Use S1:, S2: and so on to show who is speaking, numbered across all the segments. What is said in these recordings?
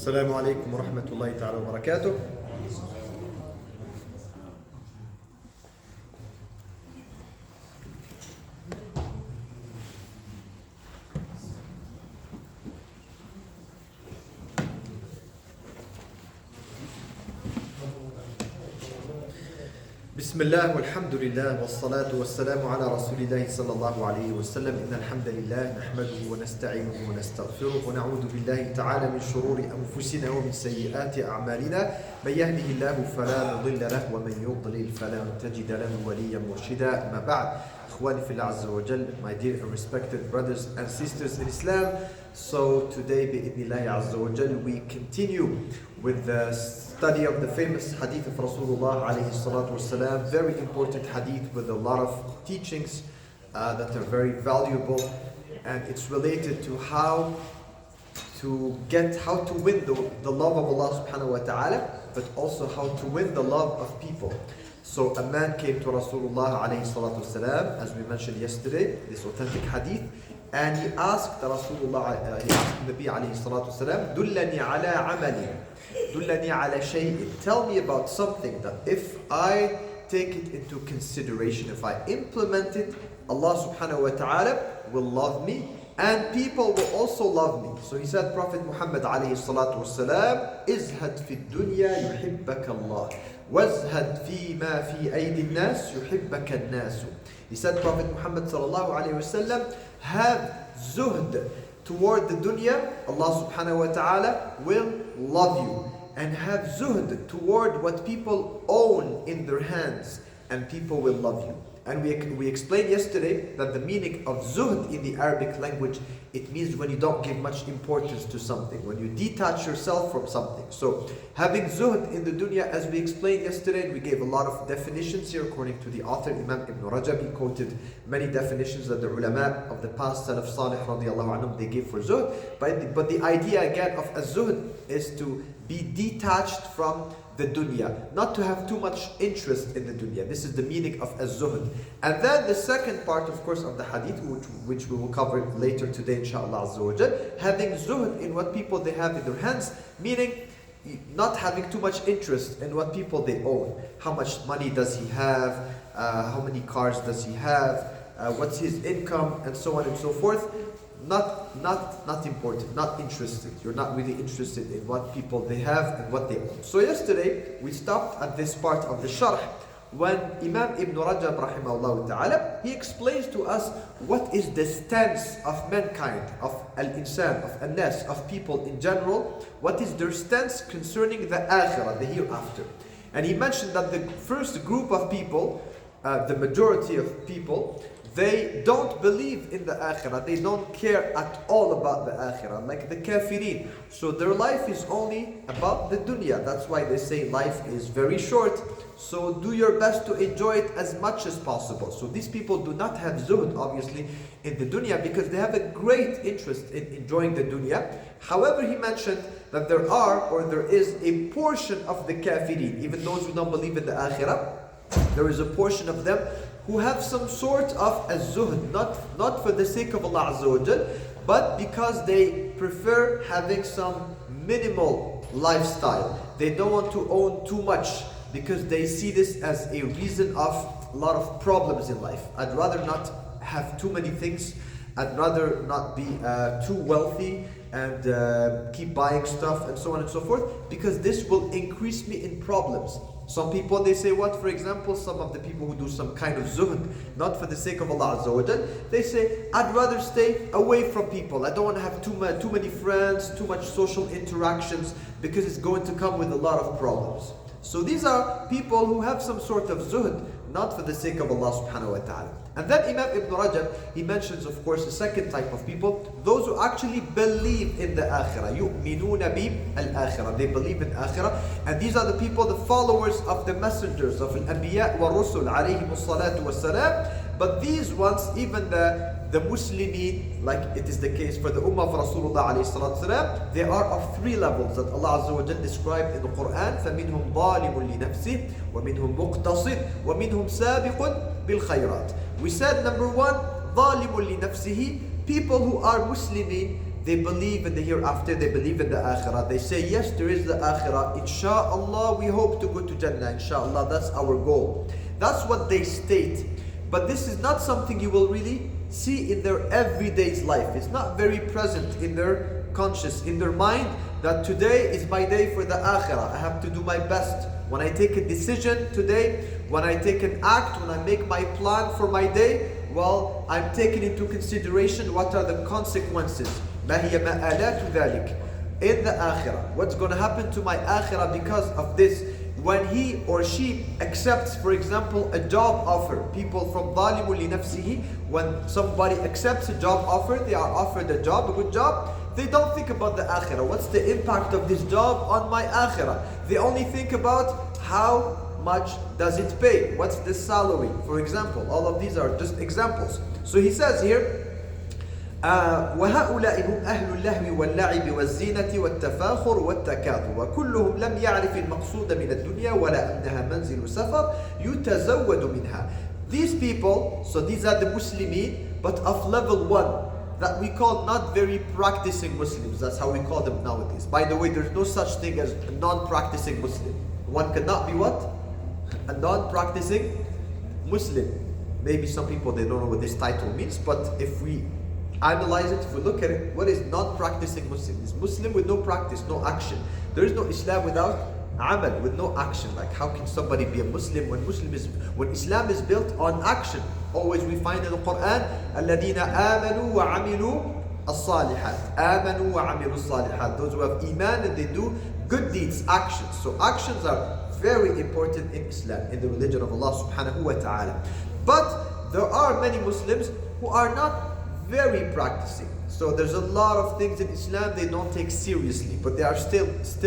S1: السلام عليكم ورحمة الله تعالى وبركاته. بسم الله والحمد لله والصلاة والسلام على رسول الله صلى الله عليه وسلم. إن الحمد لله نحمده ونستعينه ونستغفره ونعوذ بالله تعالى من شرور أنفسنا ومن سيئات أعمالنا. من يهده الله فلا مضل له ومن يضلل فلا تجد له وليا مرشدا. أما بعد، إخواني في الله عز وجل, my dear and respected brothers and sisters in Islam. So today, بإذن الله عز وجل, we continue with the study of the famous hadith of Rasulullah alayhi salatu wasalam. Very important hadith with a lot of teachings that are very valuable, and it's related to how to win the love of Allah subhanahu wa ta'ala, but also how to win the love of people. So a man came to Rasulullah alayhi salatu wasalam, as we mentioned yesterday, this authentic hadith, and he asked Rasulullah, he asked Nabi alayhi salatu wasalam, dullani ala amali, dullani ala shay'in, tell me about something that if I take it into consideration, if I implement it, Allah subhanahu wa ta'ala will love me and people will also love me. So he said, Prophet Muhammad alayhi salatu wasalam, izhad fi dunya yuhibbaka Allah, wazhad fi ma fi aydi nas yuhibbaka an-nas. He said, Prophet Muhammad sallallahu alayhi wasallam, have zuhd toward the dunya, Allah subhanahu wa ta'ala will love you. And have zuhd toward what people own in their hands, and people will love you. And we explained yesterday that the meaning of zuhd in the Arabic language, it means when you don't give much importance to something, when you detach yourself from something. So having zuhd in the dunya, as we explained yesterday, we gave a lot of definitions here according to the author Imam Ibn Rajab. He quoted many definitions that the ulama of the past, Salaf Salih radiallahu anhum, they gave for zuhd. But the idea again of az-zuhd is to be detached from the dunya, not to have too much interest in the dunya. This is the meaning of az-zuhd. And then the second part, of course, of the hadith, which we will cover later today, inshallah azza wa jal, having zuhd in what people they have in their hands, meaning not having too much interest in what people they own. How much money does he have? How many cars does he have? What's his income? And so on and so forth. Not important, not interested. You're not really interested in what people they have and what they own. So yesterday we stopped at this part of the sharh when Imam Ibn Rajab rahimahullah ta'ala, he explains to us what is the stance of mankind, of al-insan, of an-nas, of people in general, what is their stance concerning the akhirah, the hereafter. And he mentioned that the first group of people, the majority of people, they don't believe in the akhirah. They don't care at all about the akhirah, like the kafirin. So their life is only about the dunya. That's why they say life is very short. So do your best to enjoy it as much as possible. So these people do not have zuhd, obviously, in the dunya because they have a great interest in enjoying the dunya. However, he mentioned that there is a portion of the kafirin, even those who don't believe in the akhirah, there is a portion of them who have some sort of az-zuhd, not for the sake of Allah Azza wa Jal, but because they prefer having some minimal lifestyle. They don't want to own too much because they see this as a reason of a lot of problems in life. I'd rather not have too many things. I'd rather not be too wealthy and keep buying stuff and so on and so forth, because this will increase me in problems. Some people, they say what? For example, some of the people who do some kind of zuhd, not for the sake of Allah Azza wa Jal, they say, I'd rather stay away from people. I don't want to have too many friends, too much social interactions, because it's going to come with a lot of problems. So these are people who have some sort of zuhd, not for the sake of Allah subhanahu wa ta'ala. And then Imam Ibn Rajab, he mentions, of course, the second type of people, those who actually believe in the akhirah. يُؤْمِنُونَ بِالْآخِرَةِ. They believe in akhirah. And these are the people, the followers of the messengers of al-anbiya wa rusul alayhim salatu wassalam. But these ones, even the Muslimin, like it is the case for the Ummah of Rasulullah alayhi salatu wasalam, they are of three levels that Allah Azza wa Jal described in the Quran. فَمِنْهُمْ ظَالِمٌ لِنَفْسِهِ وَمِنْهُمْ مُقْتَصِدٌ وَمِنْهُمْ سَابِقٌ بِالْخَيْرَاتِ. We said number one, ظَالِمٌ لِنَفْسِهِ, people who are Muslimin, they believe in the hereafter, they believe in the akhirah. They say, yes, there is the akhirah. Inshallah, we hope to go to Jannah. Inshallah, that's our goal. That's what they state. But this is not something you will really see in their everyday life. It's not very present in their conscious, in their mind, that today is my day for the akhirah. I have to do my best. When I take a decision today, when I take an act, when I make my plan for my day, well, I'm taking into consideration what are the consequences. ما هي مآلات ذلك in the akhirah. What's going to happen to my akhirah because of this? When he or she accepts, for example, a job offer. People from ظالم لنفسه, when somebody accepts a job offer, they are offered a job, a good job, they don't think about the akhirah. What's the impact of this job on my akhirah? They only think about how much does it pay? What's the salary? For example, all of these are just examples. So he says here, وهؤلاء هم أهل اللهو واللعب والزينة والتفاخر والتكاثر وكلهم لم يعرف المقصود من الدنيا ولا أنها منزل سفر يتزود منها. These people, so these are the Muslimin, but of level 1, that we call not very practicing Muslims. That's how we call them nowadays. By the way, there's no such thing as a non-practicing Muslim. One cannot be what? A non-practicing Muslim. Maybe some people, they don't know what this title means, but if we analyze it, if we look at it, what is non-practicing Muslim? It's Muslim with no practice, no action. There is no Islam without amal, with no action. Like how can somebody be a Muslim when Islam is built on action? Always we find in the Quran, الَّذِينَ آمَنُوا وَعَمِلُوا الصَّالِحَاتِ. آمَنُوا وَعَمِلُوا الصَّالِحَاتِ. Those who have iman and they do good deeds, actions. So actions are very important in Islam, in the religion of Allah subhanahu wa ta'ala. But there are many Muslims who are not very practicing. So there's a lot of things in Islam they don't take seriously, but they are still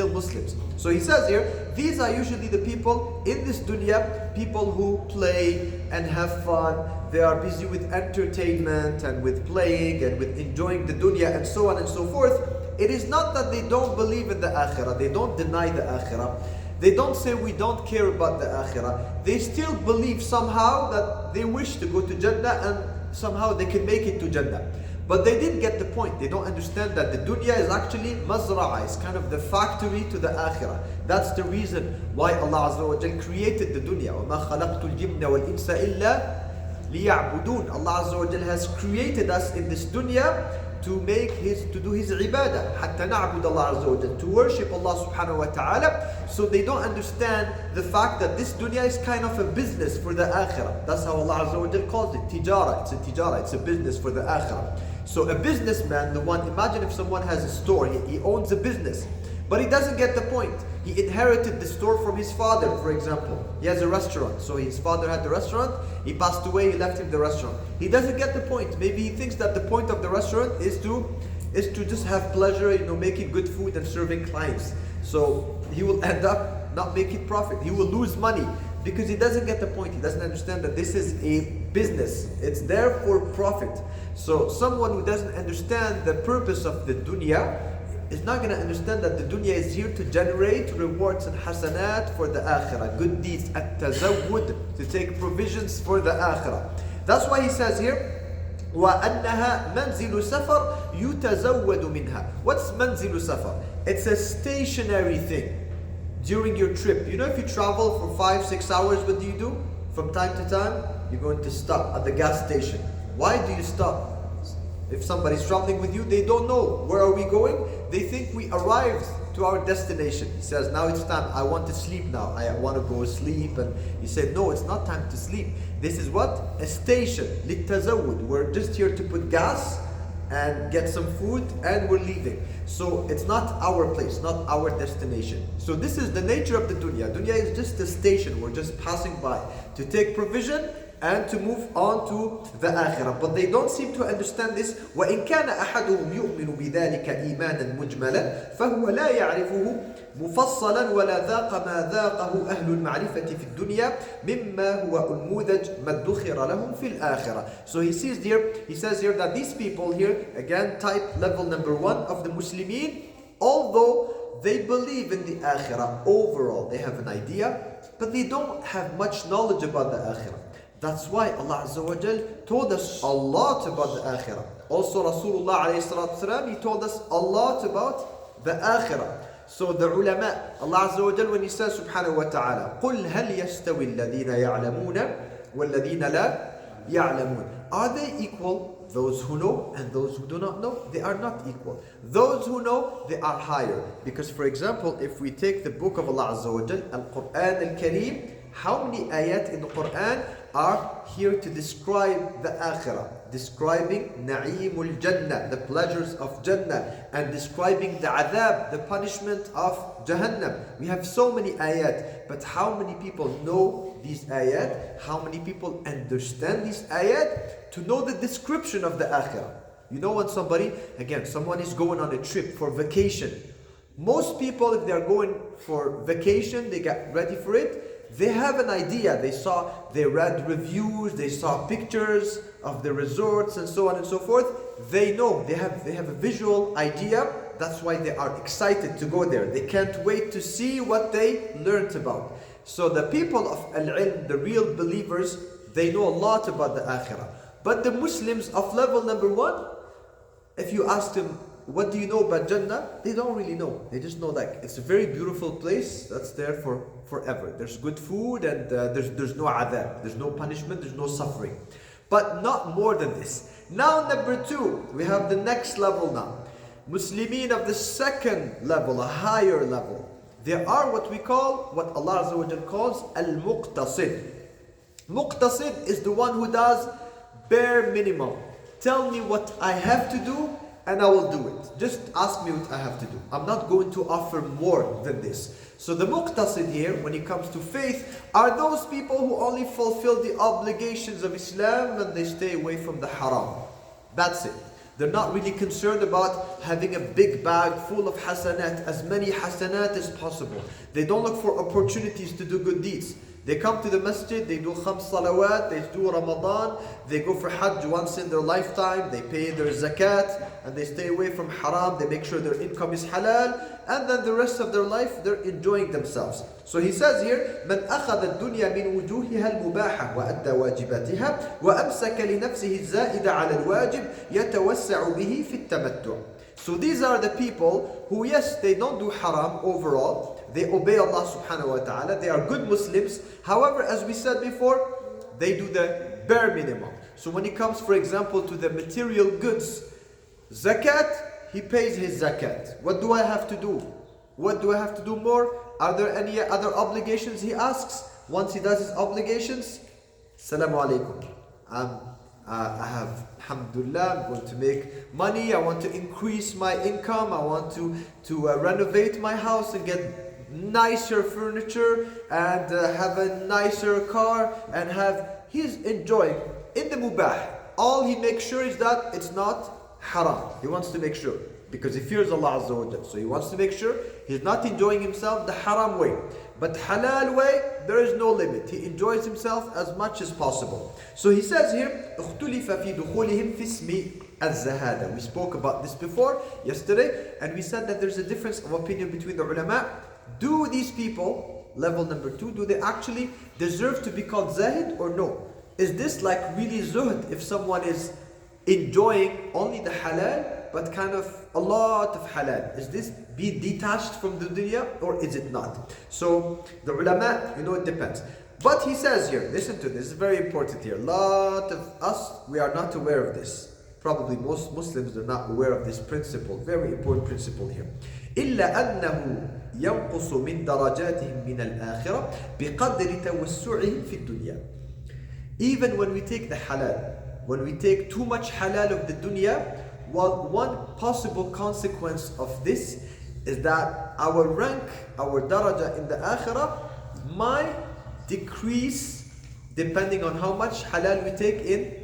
S1: Muslims. So he says here, these are usually the people in this dunya, people who play and have fun. They are busy with entertainment and with playing and with enjoying the dunya and so on and so forth. It is not that they don't believe in the akhirah, they don't deny the akhirah. They don't say we don't care about the akhirah. They still believe somehow that they wish to go to Jannah and somehow they can make it to Jannah. But they didn't get the point. They don't understand that the dunya is actually mazra'a. It's kind of the factory to the akhirah. That's the reason why Allah Azza wa Jal created the dunya. وَمَا خَلَقْتُ الْجِبْنَ وَالْإِنسَ إِلَّا لِيَعْبُدُونَ. Allah Azza wa Jal has created us in this dunya to do his ibadah, حتى نعبد الله عز وجل, to worship Allah subhanahu wa ta'ala. So they don't understand the fact that this dunya is kind of a business for the akhirah. That's how Allah Azza wa Jal calls it, tijara. It's a tijara, it's a business for the akhirah. So a businessman, imagine if someone has a store, he owns a business, but he doesn't get the point. He inherited the store from his father, for example. He has a restaurant, so his father had the restaurant, he passed away, he left him the restaurant. He doesn't get the point. Maybe he thinks that the point of the restaurant is to just have pleasure, making good food and serving clients. So he will end up not making profit. He will lose money because he doesn't get the point. He doesn't understand that this is a business. It's there for profit. So someone who doesn't understand the purpose of the dunya is not going to understand that the dunya is here to generate rewards and hasanat for the akhirah, good deeds, at-tazawwud, to take provisions for the akhirah. That's why he says here, وَأَنَّهَا مَنْزِلُ سَفَرْ يُتَزَوَّدُ مِنْهَا. What's manzilu safar? It's a stationary thing during your trip. If you travel for 5-6 hours, what do? From time to time, you're going to stop at the gas station. Why do you stop? If somebody's traveling with you, they don't know where are we going. They think we arrived to our destination. He says, now it's time. I want to sleep now. I want to go sleep. And he said, no, it's not time to sleep. This is what? A station. لِلتَّزَوُّد. We're just here to put gas and get some food and we're leaving. So it's not our place, not our destination. So this is the nature of the dunya. Dunya is just a station. We're just passing by to take provision and to move on to the akhirah. But they don't seem to understand this. وَإِنْ كَانَ أَحَدُهُمْ يُؤْمِنُ بِذَلِكَ إِيمَانًا مُجْمَلًا فَهُوَ لَا يَعْرِفُهُ مُفَصَّلًا وَلَا ذَاقَ مَا ذَاقَهُ أَهْلُ الْمَعْرِفَةِ فِي الدُّنْيَا مِمَّا هُوَ أُنْمُوذَجْ مَا ادُّخِرَ لَهُمْ فِي الْآخِرَةِ. So he says here that these people here, again, type level number 1 of the Muslimin, although they believe in the akhirah overall, they have an idea, but they don't have much knowledge about the akhirah. That's why Allah Azza wa Jal told us a lot about the akhirah. Also Rasulullah alayhi salatu wasalam, he told us a lot about the akhirah. So the ulama, Allah Azza wa Jal, when he says subhanahu wa ta'ala, قُلْ هَلْ يَسْتَوِي الَّذِينَ يَعْلَمُونَ وَالَّذِينَ لَا يَعْلَمُونَ. Are they equal? Those who know and those who do not know, they are not equal. Those who know, they are higher. Because for example, if we take the book of Allah Azza wa Jal, Al-Quran Al-Kareem, how many ayat in the Quran are here to describe the akhirah, describing na'imul jannah, the pleasures of Jannah, and describing the adhab, the punishment of Jahannam. We have so many ayat, but how many people know these ayat? How many people understand these ayat to know the description of the akhirah? You know, when somebody, again, someone is going on a trip for vacation. Most people, if they're going for vacation, they get ready for it, they have an idea. They read reviews, they saw pictures of the resorts and so on and so forth. They know, they have a visual idea. That's why they are excited to go there. They can't wait to see what they learned about. So the people of Al-Ilm, the real believers, they know a lot about the Akhirah. But the Muslims of level number 1, if you ask them, what do you know about Jannah? They don't really know. They just know like it's a very beautiful place that's there for forever. There's good food and there's no adhab. There's no punishment, there's no suffering. But not more than this. Now number 2, we have the next level now. Muslimin of the second level, a higher level. They are what we call, what Allah Azza wa Jal calls Al-Muqtasid. Muqtasid is the one who does bare minimum. Tell me what I have to do and I will do it. Just ask me what I have to do. I'm not going to offer more than this. So the muqtasid here, when it comes to faith, are those people who only fulfill the obligations of Islam and they stay away from the haram. That's it. They're not really concerned about having a big bag full of hasanat, as many hasanat as possible. They don't look for opportunities to do good deeds. They come to the masjid, they do khams salawat, they do Ramadan, they go for hajj once in their lifetime, they pay their zakat, and they stay away from haram, they make sure their income is halal, and then the rest of their life, they're enjoying themselves. So he says here, مَنْ أَخَذَ الدُّنْيَا مِنْ وُجُوهِهَا الْمُبَاحَةِ وَأَدَّى وَاجِبَاتِهَا وَأَمْسَكَ لِنَفْسِهِ الزَّائِدَ عَلَى الْوَاجِبِ يَتَوَسَّعُ بِهِ فِي التَّمَتُّعِ. So these are the people who, yes, they don't do haram overall, they obey Allah subhanahu wa ta'ala, they are good Muslims. However, as we said before, they do the bare minimum. So when it comes, for example, to the material goods, zakat, he pays his zakat. What do I have to do? What do I have to do more? Are there any other obligations he asks? Once he does his obligations, Assalamu alaikum. I have, alhamdulillah, I'm going to make money, I want to increase my income, I want to renovate my house and get nicer furniture and have a nicer car and he's enjoying in the mubah. All he makes sure is that it's not haram. He wants to make sure because he fears Allah Azza wa Jal. So he wants to make sure he's not enjoying himself the haram way. But halal way, there is no limit. He enjoys himself as much as possible. So he says here, اختلف في دخولهم في اسم الزهادة. We spoke about this before, yesterday, and we said that there's a difference of opinion between the ulama. Do these people, level number 2, do they actually deserve to be called zahid or no? Is this like really zuhd if someone is enjoying only the halal but kind of a lot of halal? Is this be detached from the dunya or is it not? So the ulama, it depends. But he says here, listen to this is very important here. A lot of us, we are not aware of this. Probably most Muslims are not aware of this principle. Very important principle here. إلا أنه ينقص من درجاتهم من الآخرة بقدر توسعهم في الدنيا. Even when we take the halal, when we take too much halal of the dunya, well, one possible consequence of this is that our rank, our daraja in the akhirah might decrease depending on how much halal we take in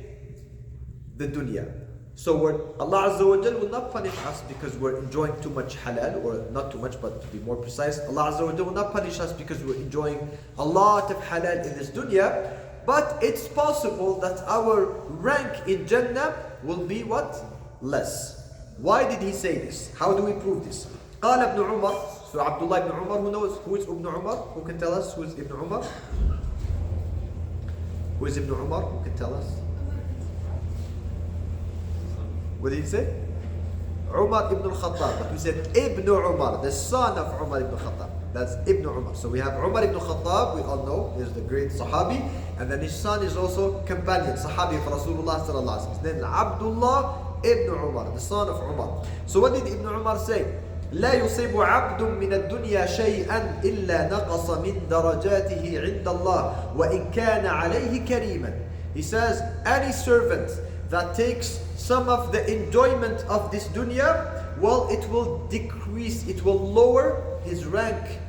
S1: the dunya. So Allah Azza wa Jal will not punish us because we're enjoying too much halal, or not too much, but to be more precise, Allah Azza wa Jal will not punish us because we're enjoying a lot of halal in this dunya. But it's possible that our rank in Jannah will be what? Less. Why did he say this? How do we prove this? قال ابن عمر. So Abdullah ibn Umar, who knows who is Ibn Umar? Who can tell us who is Ibn Umar? Who is Ibn Umar? Who can tell us? What did he say? Umar ibn al-Khattab. But we said Ibn Umar, the son of Umar ibn al-Khattab. That's Ibn Umar. So we have Umar ibn al-Khattab, we all know, is the great Sahabi. And then his son is also companion, Sahabi of Rasulullah sallallahu alaihi wasallam. His name is Abdullah ibn Umar, the son of Umar. So what did Ibn Umar say? لا يصيب عبد من الدنيا شيئا إلا نقص من درجاته عند الله وإن كان عليه كريما. He says, any servant that takes some of the enjoyment of this dunya, well, it will decrease, it will lower his rank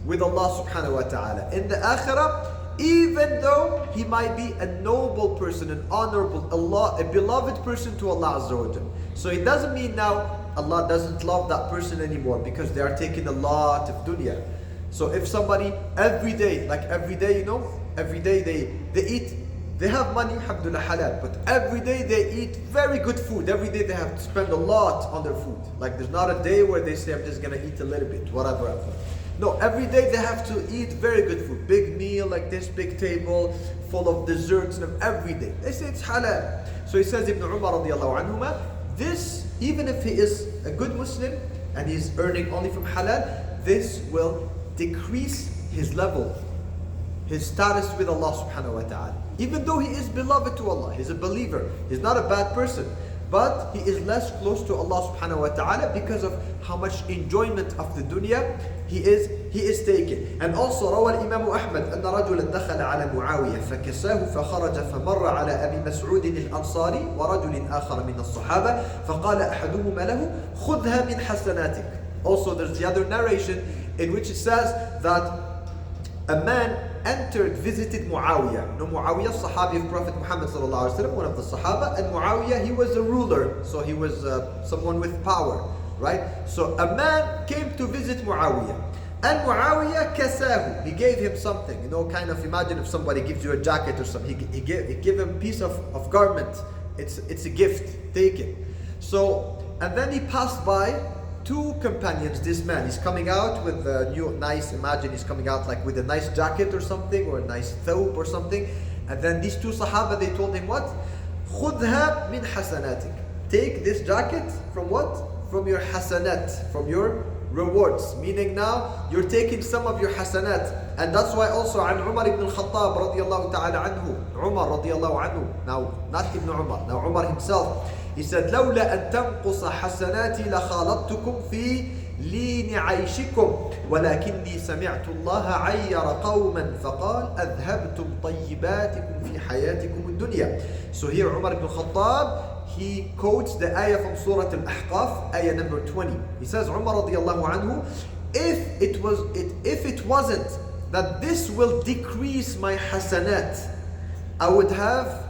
S1: with Allah subhanahu wa ta'ala. In the akhirah, even though he might be a noble person, an honorable, a beloved person to Allah Azza wa Jal. So it doesn't mean now Allah doesn't love that person anymore because they are taking a lot of dunya. So if somebody every day, every day they eat, they have money, alhamdulillah, halal, but every day they eat very good food. Every day they have to spend a lot on their food. Like there's not a day where they say, I'm just gonna eat a little bit, whatever. No, every day they have to eat very good food. Big meal like this, big table, full of desserts, and every day. They say it's halal. So he says, Ibn Umar radiallahu anhuma, this, even if he is a good Muslim and he's earning only from halal, this will decrease his level, his status with Allah subhanahu wa ta'ala. Even though he is beloved to Allah, he's a believer, he's not a bad person, but he is less close to Allah subhanahu wa ta'ala because of how much enjoyment of the dunya he is taking. And also روى الإمام أحمد أن رجلا دخل على معاوية فكساه فخرج فمر على أبي مسعود الأنصاري ورجل آخر من الصحابة فقال أحدهما له خذها من حسناتك. Also there's the other narration in which it says that a man visited Muawiyah. Muawiyah, Sahabi of Prophet Muhammad sallallahu alaihi wasallam, one of the Sahaba, and Muawiyah, he was a ruler, so he was someone with power, right? So a man came to visit Muawiyah, and Muawiyah kasahu, he gave him something, kind of imagine if somebody gives you a jacket or something, he gave him a piece of garment, it's a gift, take it. So, and then he passed by two companions. This man, he's coming out with a imagine he's coming out like with a nice jacket or something, or a nice thawb or something, and then these two Sahaba, they told him what? خُذْهَا مِنْ حَسَنَاتِكَ. Take this jacket from what? From your hasanat, from your rewards. Meaning now, you're taking some of your hasanat. And that's why also an Umar ibn al-Khattab radiyallahu ta'ala anhu, Umar radiyallahu anhu, now not Ibn Umar, now Umar himself, he said, لولا أن تنقص حسناتي لخالطتكم في لين عيشكم ولكني سمعت الله عير قوما فقال أذهبتم طيباتكم في حياتكم الدنيا. So here Umar ibn Khattab, he quotes the ayah from Surah Al-Ahqaf, ayah number 20. He says, Umar radiyallahu anhu, if it wasn't that this will decrease my hasanat, I would have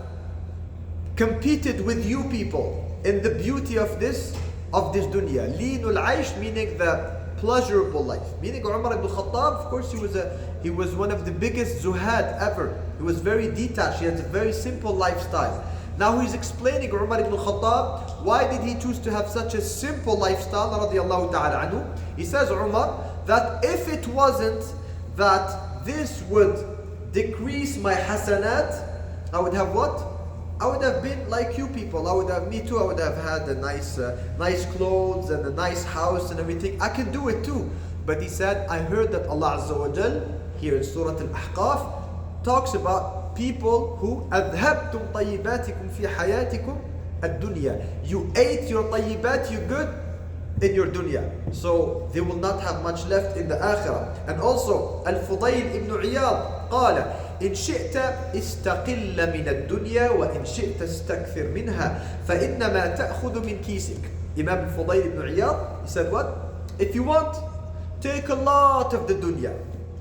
S1: competed with you people in the beauty of this dunya. Leenul aish, meaning the pleasurable life. Meaning Umar ibn Khattab, of course, he was one of the biggest zuhad ever. He was very detached. He had a very simple lifestyle. Now he's explaining Umar ibn Khattab, why did he choose to have such a simple lifestyle, radiallahu ta'ala anhu. He says, Umar, that if it wasn't that this would decrease my hasanat, I would have what? I would have been like you people. I would have had a nice clothes and a nice house and everything. I can do it too. But he said, I heard that Allah Azza wa Jal, here in Surah Al-Ahqaf, talks about people who أَذْهَبْتُمْ طَيِّبَاتِكُمْ فِي حَيَاتِكُمْ الدُّنْيَا. You ate your tayyibat, you good in your dunya. So they will not have much left in the akhirah. And also, Al-Fudayl ibn Iyad قال إن شئت استقل من الدنيا وإن شئت استكثر منها فإنما تأخذ من كيسك. Imam al-Fudayl ibn Iyad, he said what? If you want, take a lot of the dunya.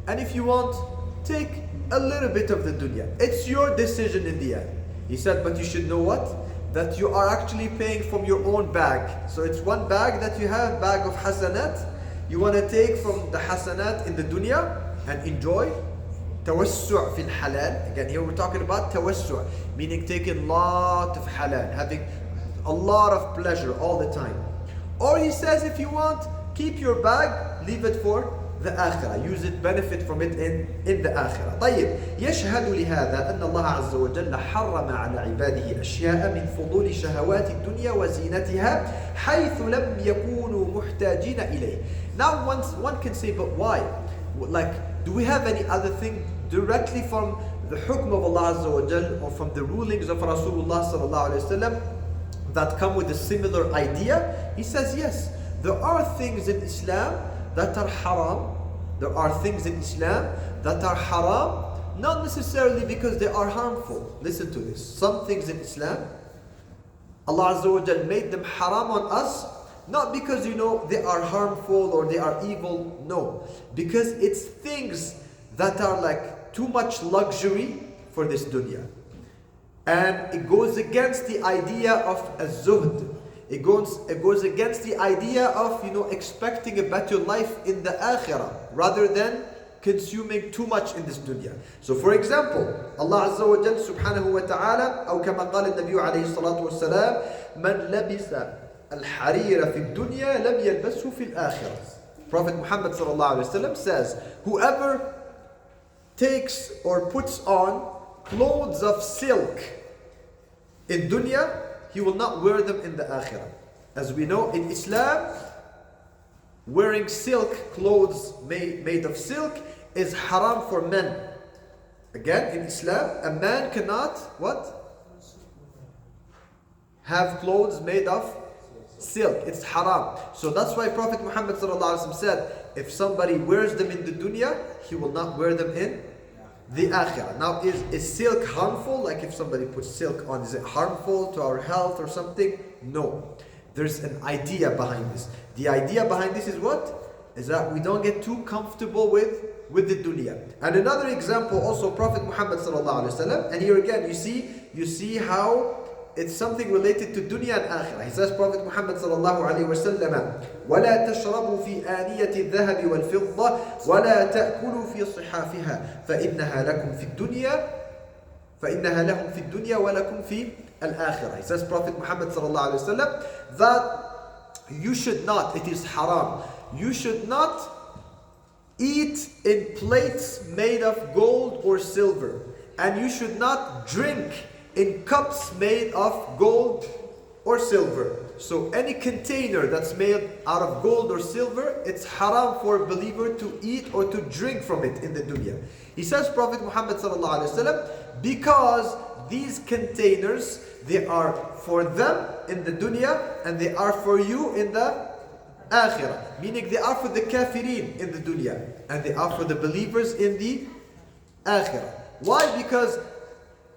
S1: And if you want, take a little bit of the dunya. It's your decision in the end. He said, but you should know what? That you are actually paying from your own bag. So it's one bag that you have, bag of hasanat. You want to take from the hasanat in the dunya and enjoy. Tawassu' fil halal. Again, here we're talking about tawassu', meaning taking a lot of halal, having a lot of pleasure all the time. Or he says, if you want, keep your bag, leave it for the akhirah. Use it, benefit from it in the akhirah. طيب يشهد لهذا أن الله عز وجل حرم على عباده أشياء من فضول شهوات الدنيا وزينتها حيث لم يكونوا محتاجين إليه. Now one can say, but why? Like, do we have any other thing directly from the hukm of Allah Azza wa Jal or from the rulings of Rasulullah Sallallahu Alaihi Wasallam that come with a similar idea? He says yes. There are things in Islam that are haram. There are things in Islam that are haram, not necessarily because they are harmful. Listen to this. Some things in Islam, Allah Azza wa Jal made them haram on us, not because they are harmful or they are evil. No, because it's things that are like too much luxury for this dunya. And it goes against the idea of az-zuhd. It goes against the idea of expecting a better life in the akhirah rather than consuming too much in this dunya. So for example, Allah Azza wa Jal subhanahu wa ta'ala أو كما قال النبي عليه الصلاة والسلام من لبس الحرير في الدنيا لم يلبسه في الآخرة. Prophet Muhammad sallallahu alaihi wasallam says, whoever takes or puts on clothes of silk in dunya, he will not wear them in the akhirah. As we know, in Islam, wearing silk clothes made of silk is haram for men. Again, in Islam, a man cannot have clothes made of silk. It's haram. So that's why Prophet Muhammad said, if somebody wears them in the dunya, he will not wear them in the akhirah. Now, is silk harmful? Like if somebody puts silk on, is it harmful to our health or something? No. There's an idea behind this. The idea behind this is what? Is that we don't get too comfortable with the dunya. And another example also, Prophet Muhammad sallallahu alaihi wasallam, and here again you see how it's something related to dunya and akhirah. He says, Prophet Muhammad sallallahu alaihi wasallam, وَلَا تَشْرَبُوا فِي آنِيَةِ الذَّهَبِ وَالْفِضَّةِ وَلَا تَأْكُلُوا فِي صِحَافِهَا فَإِنَّهَا لَكُمْ فِي الدُّنْيا وَلَكُمْ فِي الْآخِرَةِ. He says, Prophet Muhammad sallallahu alaihi wasallam, that you should not, it is haram, you should not eat in plates made of gold or silver, and you should not drink in cups made of gold or silver. So any container that's made out of gold or silver, it's haram for a believer to eat or to drink from it in the dunya. He says, Prophet Muhammad sallallahu alaihi wasallam, because these containers, they are for them in the dunya and they are for you in the akhirah. Meaning they are for the kafirin in the dunya and they are for the believers in the akhirah. Why? Because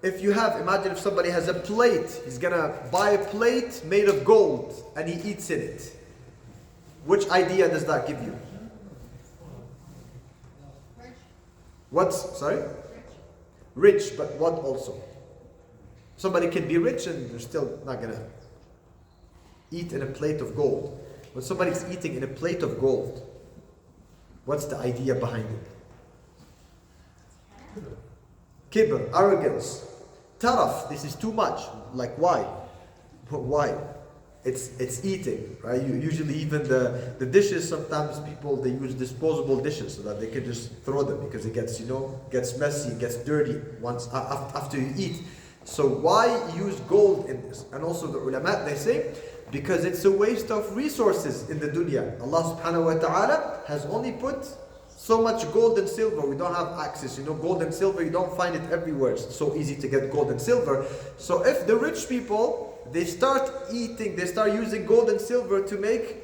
S1: imagine if somebody has a plate, he's gonna buy a plate made of gold and he eats in it. Which idea does that give you? Sorry? Rich, but what also? Somebody can be rich and they're still not gonna eat in a plate of gold. When somebody's eating in a plate of gold, what's the idea behind it? Kibr, arrogance. Taraf, this is too much. Like why? Why? It's eating, right? Usually even the dishes, sometimes people, they use disposable dishes so that they can just throw them because it gets messy, gets dirty once after you eat. So why use gold in this? And also the ulama, they say, because it's a waste of resources in the dunya. Allah subhanahu wa ta'ala has only put so much gold and silver. We don't have access. Gold and silver, you don't find it everywhere. It's so easy to get gold and silver. So if the rich people, they start using gold and silver to make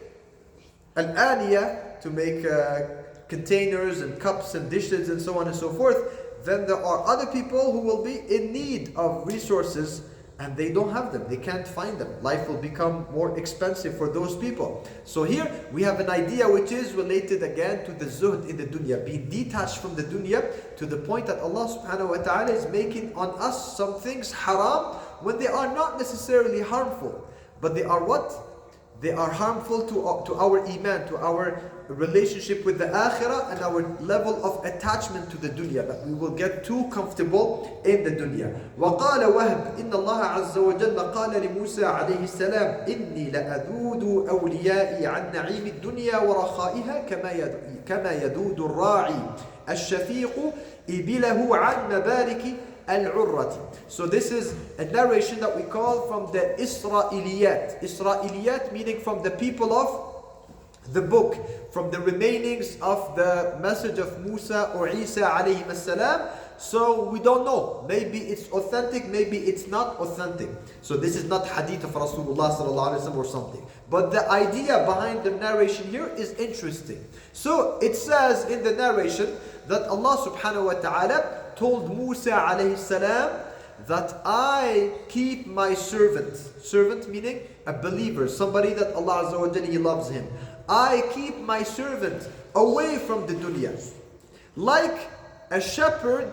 S1: al-aniyah, to make containers and cups and dishes and so on and so forth, then there are other people who will be in need of resources and they don't have them. They can't find them. Life will become more expensive for those people. So here we have an idea which is related again to the zuhd in the dunya, being detached from the dunya to the point that Allah subhanahu wa ta'ala is making on us some things haram when they are not necessarily harmful. But they are what? They are harmful to our iman, to our relationship with the akhirah and our level of attachment to the dunya, that we will get too comfortable in the dunya. وقال وهب إن الله عز وجل قال لموسى عليه السلام إني لأذود أوليائي عن نعيم الدنيا ورخائها كما يذود الراعي الشفيق إبله عن مبارك العرة. So this is a narration that we call from the Israeliyat. Israeliyat meaning from the people of the book, from the remainings of the message of Musa or Isa alayhi salam. So we don't know. Maybe it's authentic, maybe it's not authentic. So this is not hadith of Rasulullah sallallahu alaihi wasallam or something. But the idea behind the narration here is interesting. So it says in the narration that Allah subhanahu wa ta'ala told Musa alayhi salam that I keep my servant meaning a believer, somebody that Allah Azza wa Jalla, He loves him. I keep my servant away from the dunya. Like a shepherd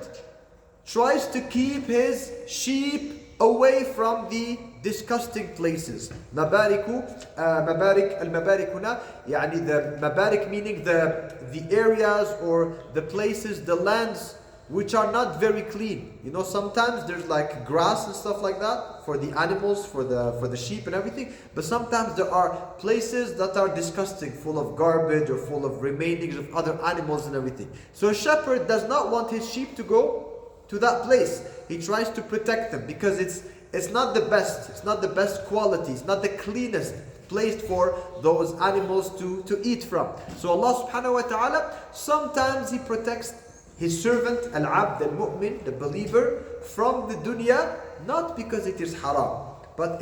S1: tries to keep his sheep away from the disgusting places. Mabarik huna, يعني the mabarik meaning the areas or the places, the lands which are not very clean. You know, sometimes there's like grass and stuff like that for the animals, for the sheep and everything. But sometimes there are places that are disgusting, full of garbage or full of remainings of other animals and everything. So a shepherd does not want his sheep to go to that place. He tries to protect them because it's not the best. It's not the best quality. It's not the cleanest place for those animals to eat from. So Allah subhanahu wa ta'ala, sometimes He protects His servant, al-abd, al-mu'min, the believer, from the dunya, not because it is haram, but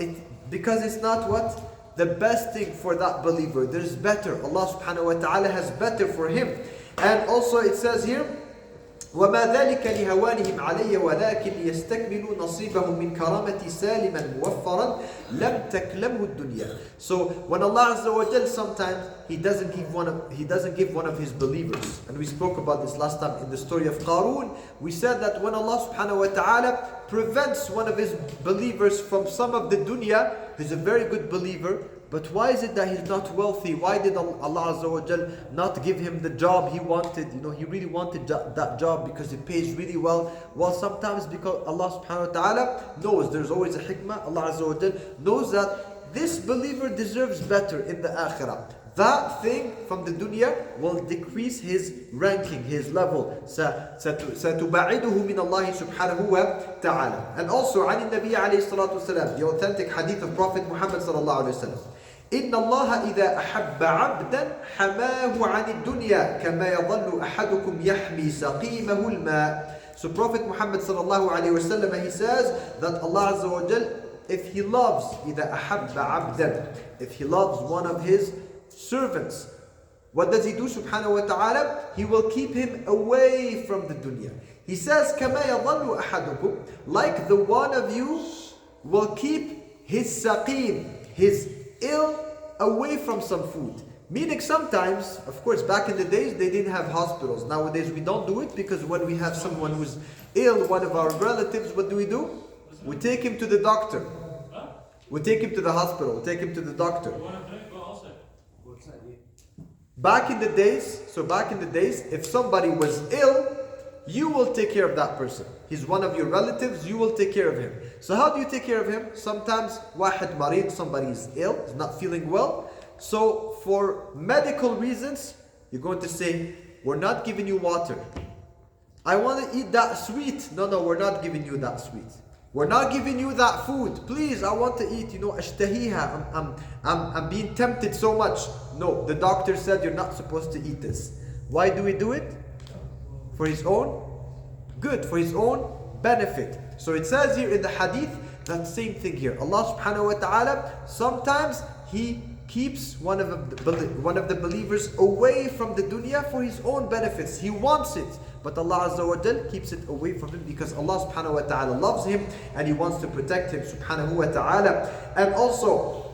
S1: because it's not what? The best thing for that believer. There's better. Allah subhanahu wa ta'ala has better for him. And also it says here, وَمَا ذَلِكَ لِهَوَانِهِمْ عَلَيَّ وَلَكِنْ لِيَسْتَكْمِلُوا نَصِيبَهُمْ مِنْ كَرَامَتِي سَالِمًا مُوَفَّرًا لَمْ تَكْلَمْهُ الدُّنْيَا. So when Allah Azza wa Jal, sometimes He doesn't give one of His believers. And we spoke about this last time in the story of Qarun. We said that when Allah subhanahu wa ta'ala prevents one of His believers from some of the dunya, he's a very good believer. But why is it that he's not wealthy? Why did Allah Azza wa Jal not give him the job he wanted? You know, he really wanted that job because it pays really well. Well, sometimes because Allah subhanahu wa ta'ala knows, there's always a hikmah. Allah Azza wa Jal knows that this believer deserves better in the akhirah. That thing from the dunya will decrease his ranking, his level. سَتُبَعِدُهُ مِنَ اللَّهِ سُبْحَانَهُ وَتَعَالَى. And also, عن النبي عليه الصلاة والسلام, the authentic hadith of Prophet Muhammad sallallahu alayhi wa sallam. إن الله إذا أحب عبدا حماه عن الدنيا كما يظل أحدكم يحمي سقيمه الماء. So Prophet Muhammad sallallahu alayhi wa sallam, he says that Allah Azza wa Jal, if He loves, إذا أحب عبدا, if He loves one of His servants, what does He do subhanahu wa ta'ala? He will keep him away from the dunya. He says كما يظل أحدكم, like the one of you will keep his saqim, his ill, away from some food. Meaning sometimes, of course, back in the days they didn't have hospitals. Nowadays we don't do it because when we have someone who's ill, one of our relatives, what do? We take him to the doctor. We take him to the hospital. We take him to the doctor. Back in the days, if somebody was ill, you will take care of that person. He's one of your relatives, you will take care of him. So how do you take care of him? Sometimes واحد مريض, somebody is ill, is not feeling well. So for medical reasons, you're going to say, we're not giving you water. I want to eat that sweet. No, we're not giving you that sweet. We're not giving you that food. Please, I want to eat, ashtahiha. I'm being tempted so much. No, the doctor said you're not supposed to eat this. Why do we do it? For his own good, for his own benefit. So it says here in the hadith, that same thing here. Allah subhanahu wa ta'ala, sometimes He keeps one of the believers away from the dunya for His own benefits. He wants it. But Allah Azza wa Jal keeps it away from him because Allah subhanahu wa ta'ala loves him and He wants to protect him subhanahu wa ta'ala. And also,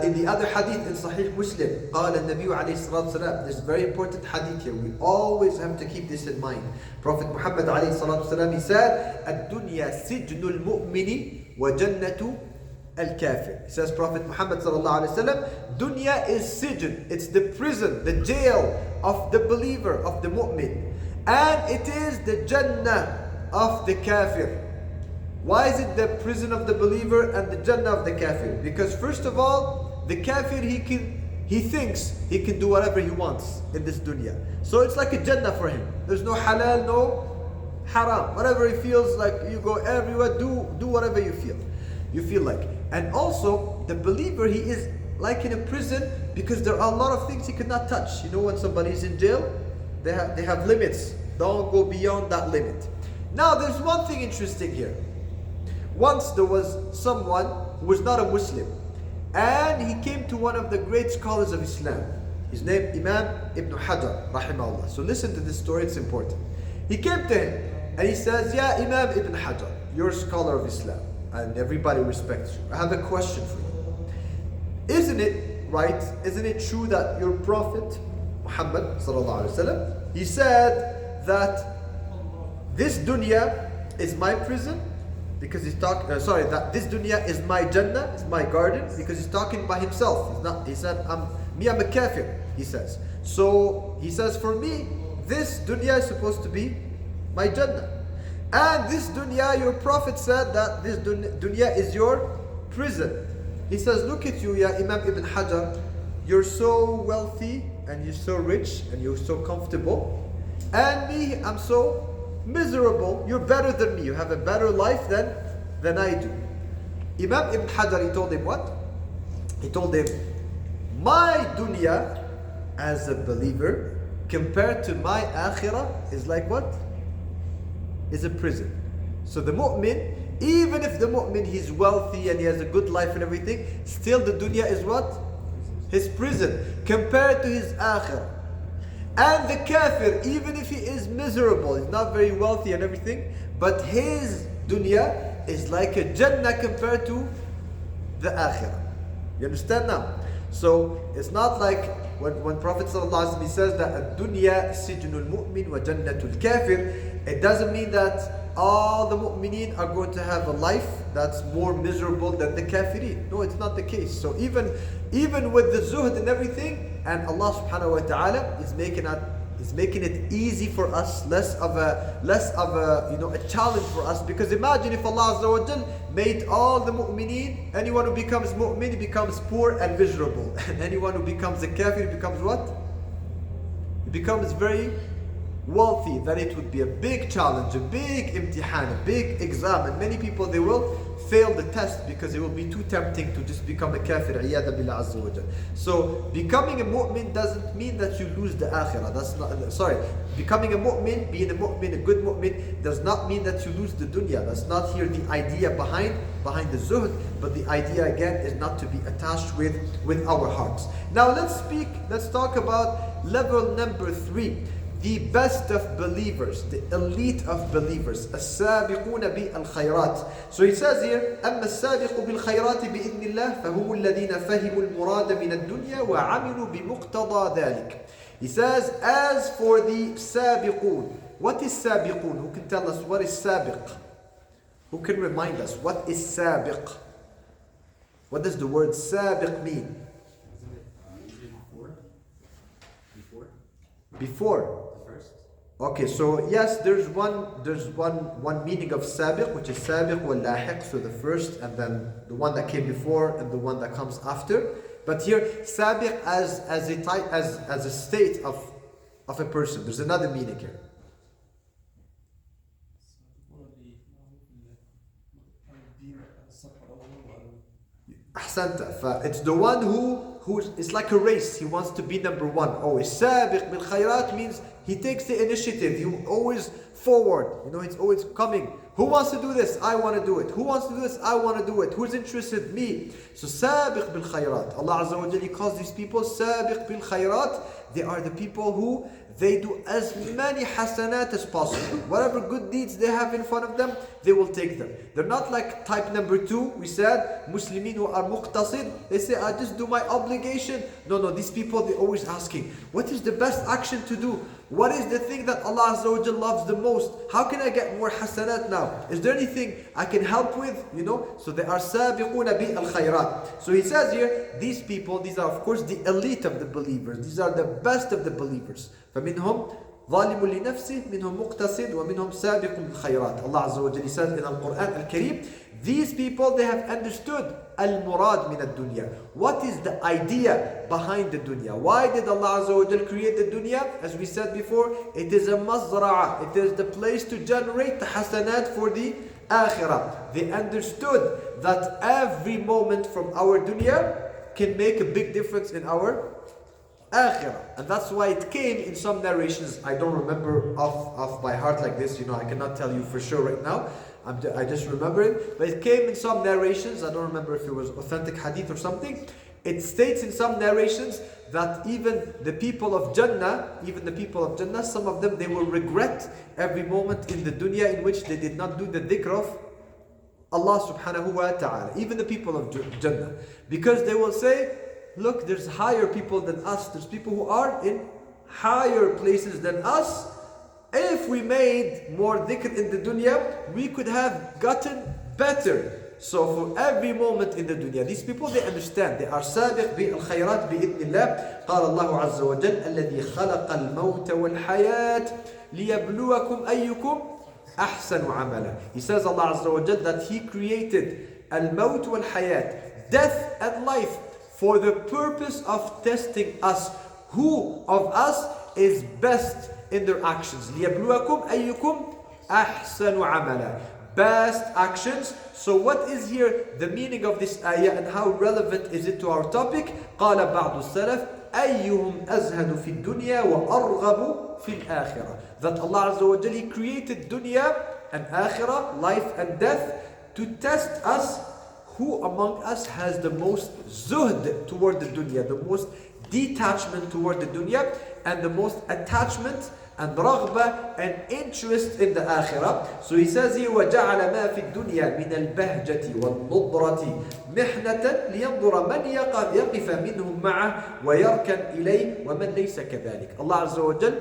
S1: in the other hadith in Sahih Muslim, قال النبي عليه الصلاة والسلام, this very important hadith here, we always have to keep this in mind. Prophet Muhammad عليه الصلاة والسلام, he said, الدنيا سجن المؤمن وجنة al-kafir. He says, Prophet Muhammad sallallahu alaihi wasallam, dunya is sijn, it's the prison, the jail of the believer, of the mu'min. And it is the Jannah of the kafir. Why is it the prison of the believer and the Jannah of the kafir? Because first of all, the kafir, he thinks he can do whatever he wants in this dunya. So it's like a Jannah for him. There's no halal, no haram. Whatever he feels like, you go everywhere, do whatever you feel like. And also, the believer, he is like in a prison because there are a lot of things he cannot touch. You know, when somebody is in jail, they have limits. Don't go beyond that limit. Now, there's one thing interesting here. Once there was someone who was not a Muslim, and he came to one of the great scholars of Islam. His name Imam Ibn Hajar, rahimahullah. So listen to this story, it's important. He came to him and he says, "Ya Imam Ibn Hajar, you're a scholar of Islam and everybody respects you. I have a question for you. Isn't it right, isn't it true that your Prophet Muhammad sallallahu alaihi wasallam, he said that this dunya is my prison?" Because he's talking, that this dunya is my Jannah, is my garden, because he's talking by himself. He said, I'm a kafir, he says. So he says, for me, this dunya is supposed to be my Jannah. And this dunya, your Prophet said that this dunya is your prison. He says, look at you, ya Imam Ibn Hajar, you're so wealthy, and you're so rich, and you're so comfortable. And me, I'm so miserable. You're better than me. You have a better life than I do. Imam Ibn Hajar, he told him what? He told him, my dunya as a believer compared to my akhirah is like what? Is a prison. So the mu'min, even if the mu'min, he's wealthy and he has a good life and everything, still the dunya is what? His prison compared to his akhirah. And the kafir, even if he is miserable, he's not very wealthy and everything, but his dunya is like a Jannah compared to the akhirah. You understand now? So it's not like when Prophet ﷺ says that dunya sijnul mu'min wa jannatul kafir, it doesn't mean that all the mu'mineen are going to have a life that's more miserable than the kafirin. No, it's not the case. So even with the zuhd and everything, and Allah subhanahu wa ta'ala is making it easy for us, less of a a challenge for us. Because imagine if Allah Azza wa Jal made all the mu'mineen, anyone who becomes mu'min, he becomes poor and miserable. And anyone who becomes a kafir, becomes what? He becomes very wealthy. Then it would be a big challenge, a big imtihan, a big exam, and many people, they will fail the test because it will be too tempting to just become a kafir. Iyadha billah azza wa jal. So becoming a mu'min doesn't mean that you lose the akhirah. Becoming a mu'min, being a mu'min, a good mu'min, does not mean that you lose the dunya. That's not here the idea behind the zuhd, but the idea again is not to be attached with our hearts. Now let's talk about level number 3. The best of believers, the elite of believers, السابقون بالخيرات. So he says here, أما السابق بالخيرات بإذن الله فهم الذين فهموا المراد من الدنيا وعملوا بمقتضى ذلك. He says, as for the سابقون, what is سابقون? Who can tell us what is سابق? Who can remind us what is سابق? What does the word سابق mean? Before. Okay, so yes, there's one meaning of sabiq, which is sabiq wal lahiq, so the first and then the one that came before and the one that comes after. But here, sabiq as a state of a person. There's another meaning here. Ahsanta. It's the one who it's like a race. He wants to be number one. Always. Sabiq bil khayrat means he takes the initiative. He's always forward. He's always coming. Who wants to do this? I want to do it. Who wants to do this? I want to do it. Who's interested? Me. So sabiq bil khayrat. Allah Azza wa Jalla calls these people sabiq bil khayrat. They are the people who they do as many hasanat as possible. Whatever good deeds they have in front of them, they will take them. They're not like type number 2. We said, Muslimin who are muqtasid. They say, I just do my obligation. No, these people, they're always asking, what is the best action to do? What is the thing that Allah Azza wa Jalla loves the most? How can I get more hasanat now? now? Is there anything I can help with? You know, so they are sabiquna bi al-khayrat. So he says here, these people, these are of course the elite of the believers. These are the best of the believers. فَمِنْهُمْ ظالم لنفسه منهم مقتصد ومنهم سابق بالخيرات. Allah Azza wa Jalla says in Al-Quran Al-Kareem, these people, they have understood al-murad min ad-dunya. What is the idea behind the dunya? Why did Allah Azza wa Jalla create the dunya? As we said before, it is a mazra'a. It is the place to generate the hasanat for the akhirah. They understood that every moment from our dunya can make a big difference in our akhirah. And that's why it came in some narrations. I don't remember off by heart like this, you know, I cannot tell you for sure right now. I just remember it. But it came in some narrations. I don't remember if it was authentic hadith or something. It states in some narrations that even the people of Jannah, some of them, they will regret every moment in the dunya in which they did not do the dhikr of Allah subhanahu wa ta'ala. Even the people of Jannah. Because they will say, look, there's higher people than us. There's people who are in higher places than us. If we made more dhikr in the dunya, we could have gotten better. So for every moment in the dunya, these people, they understand. They are sabiq bi al-khayrat bi-idhnillah. قال الله عز وجل الذي خلق الموت والحياة ليبلوكم أيكم أحسن عملا. He says, Allah Azza wa Jal, that He created al-maut wal-hayat, death and life, for the purpose of testing us. Who of us is best in their actions? لِيَبْلُوَكُمْ أَيُّكُمْ أَحْسَنُ عَمَلًا. Best actions. So what is here the meaning of this ayah and how relevant is it to our topic? قال بعض السلف أيهم أزهد في الدنيا وأرغب في الآخرة. That Allah Azza wa Jalla, He created dunya and akhirah, life and death, to test us. Who among us has the most zuhd toward the dunya, the most detachment toward the dunya, and the most attachment and raghba and interest in the akhirah? So he says here, وَجَعَلَ مَا فِي الدُّنْيَا مِنَ الْبَهْجَةِ وَالنُّضْرَةِ مِحْنَةً لِيَنْظُرَ مَنْ يَقِفَ مِنْهُمْ مَعَهُ وَيَرْكَنْ إِلَيْهِ وَمَنْ لَيْسَ كَذَلِكَ. Allah Azza wa Jal,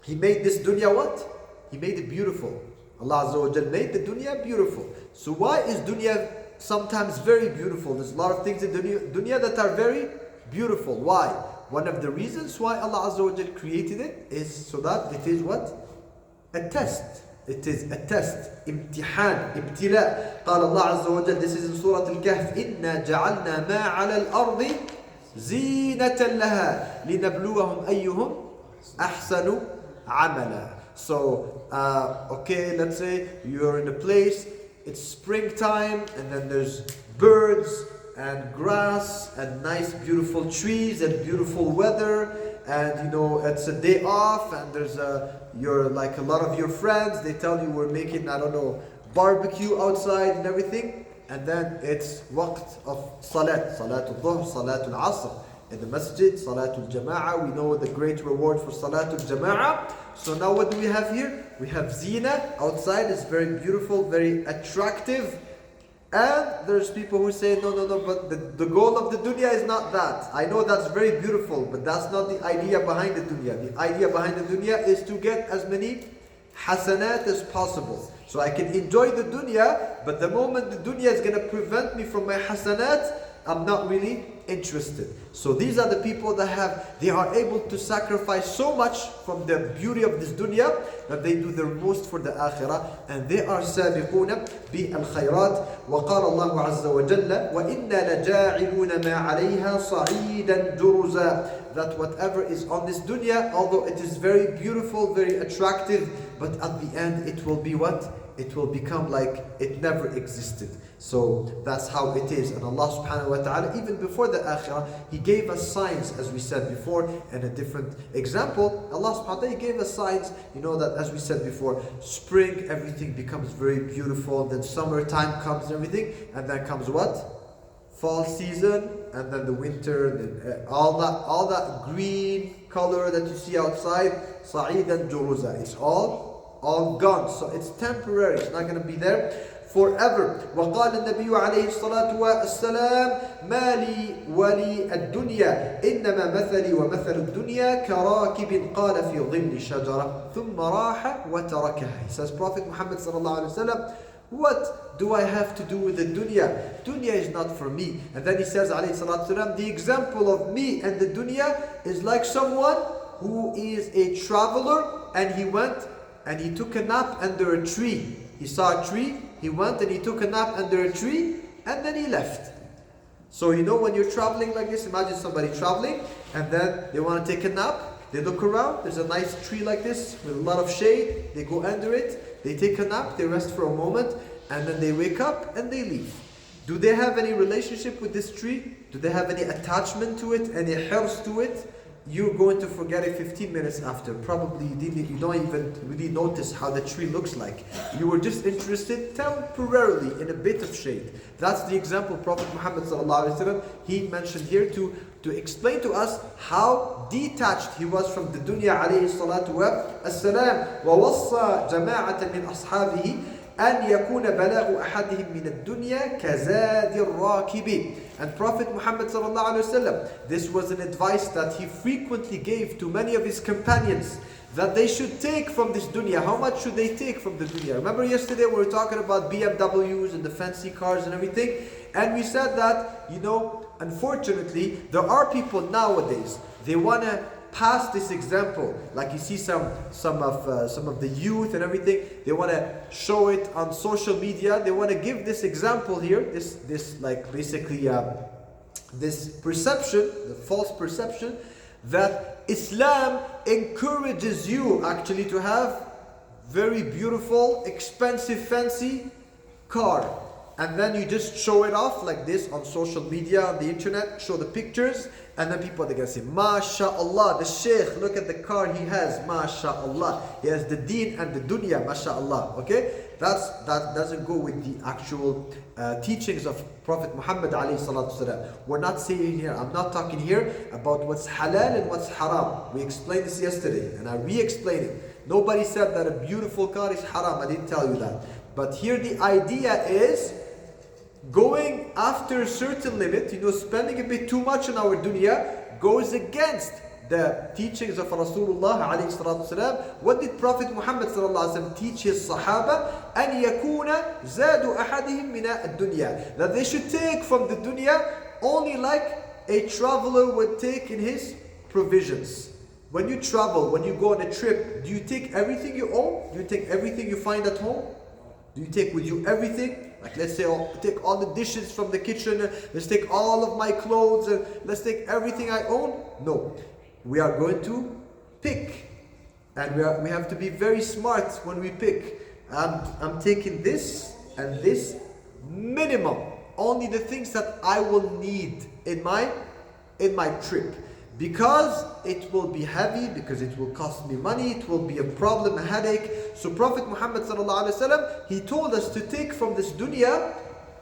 S1: He made this dunya what? He made it beautiful. Allah Azza wa Jal made the dunya beautiful. So why is dunya sometimes very beautiful? There's a lot of things in dunya that are very beautiful. Why? One of the reasons why Allah Azza wa Jal created it is so that it is what? A test. It is a test. امتحان, ابتلاء. قال الله عز وجل, this is in Surah Al-Kahf, إِنَّا جَعَلْنَا مَا عَلَى الْأَرْضِ زِينَةً لَهَا لِنَبْلُوَهُمْ أَيُّهُمْ أَحْسَنُ عَمَلًا. So, okay, let's say you're in a place, it's springtime, and then there's birds and grass and nice beautiful trees and beautiful weather, and you know it's a day off, and there's you're like a lot of your friends, they tell you we're making, I don't know, barbecue outside and everything, and then it's waqt of salat, salatul dhuhr, salatul asr in the masjid, salatul jama'ah. We know the great reward for salatul jama'ah. So now what do we have here? We have zina outside. It's very beautiful, very attractive. And there's people who say, no, but the goal of the dunya is not that. I know that's very beautiful, but that's not the idea behind the dunya. The idea behind the dunya is to get as many hasanat as possible. So I can enjoy the dunya, but the moment the dunya is going to prevent me from my hasanat, I'm not really interested. So these are the people that they are able to sacrifice so much from the beauty of this dunya that they do their most for the akhirah, and they are sabiquna bi al-khayrat. وقال الله عز وجل وإنا لجاعلون ما عليها صعيدا جرزا. That whatever is on this dunya, although it is very beautiful, very attractive, but at the end it will be what? It will become like it never existed. So that's how it is. And Allah subhanahu wa ta'ala, even before the akhirah, He gave us signs, as we said before, and a different example. Allah subhanahu wa ta'ala, He gave us signs, you know, that as we said before, spring, everything becomes very beautiful, then summertime comes and everything, and then comes what? Fall season, and then the winter, then all that green color that you see outside, sa'idan juruza, it's all all gone. So it's temporary. It's not going to be there forever. وقال النبي عليه الصلاة والسلام ما لي ولي الدنيا إنما مثلي ومثل الدنيا كراكب قال في ظل شجرة ثم راح وتركها. He says, Prophet Muhammad sallallahu alaihi wasallam, what do I have to do with the dunya? Dunya is not for me. And then he says, alayhi salatu wasalam, the example of me and the dunya is like someone who is a traveler and he went and he took a nap under a tree. He saw a tree, he went and he took a nap under a tree and then he left. So you know when you're traveling like this, imagine somebody traveling and then they want to take a nap. They look around, there's a nice tree like this with a lot of shade. They go under it, they take a nap, they rest for a moment and then they wake up and they leave. Do they have any relationship with this tree? Do they have any attachment to it, any hirs to it? You're going to forget it 15 minutes after. Probably you don't even really notice how the tree looks like. You were just interested temporarily in a bit of shade. That's the example Prophet Muhammad ﷺ, he mentioned here to explain to us how detached he was from the dunya alayhi salatu wassalam. وَوَصَّى جَمَاعَةً مِنْ أَصْحَابِهِ أن يكون بلاغ أحدهم من الدنيا كزاد الراكب. And Prophet Muhammad sallallahu alaihi wasallam, this was an advice that he frequently gave to many of his companions, that they should take from this dunya. How much should they take from the dunya? Remember yesterday we were talking about BMWs and the fancy cars and everything, and we said that, you know, unfortunately there are people nowadays, they want to pass this example. Like you see some of the youth and everything, they want to show it on social media. They want to give this example here, this like basically this perception, the false perception, that Islam encourages you actually to have very beautiful, expensive, fancy car. And then you just show it off like this on social media, on the internet, show the pictures, and then people are going to say, MashaAllah, the Shaykh, look at the car he has, MashaAllah. He has the deen and the dunya, MashaAllah. Okay? That doesn't go with the actual teachings of Prophet Muhammad alayhi salatu wasalam. We're not saying here, I'm not talking here about what's halal and what's haram. We explained this yesterday, and I re-explain it. Nobody said that a beautiful car is haram. I didn't tell you that. But here the idea is, going after a certain limit, you know, spending a bit too much on our dunya goes against the teachings of Rasulullah alayhi salatu wasalam. What did Prophet Muhammad sallallahu alaihi wasallam teach his Sahaba? أن يكون زاد أحدهم من الدنيا, that they should take from the dunya only like a traveler would take in his provisions. When you travel, when you go on a trip, do you take everything you own? Do you take everything you find at home? Do you take with you everything? Like let's say, take all the dishes from the kitchen, let's take all of my clothes, and let's take everything I own? No. We are going to pick. And we have to be very smart when we pick. I'm taking this and this minimum. Only the things that I will need in my trip. Because it will be heavy, because it will cost me money, it will be a problem, a headache. So Prophet Muhammad sallallahu alaihi wasallam, he told us to take from this dunya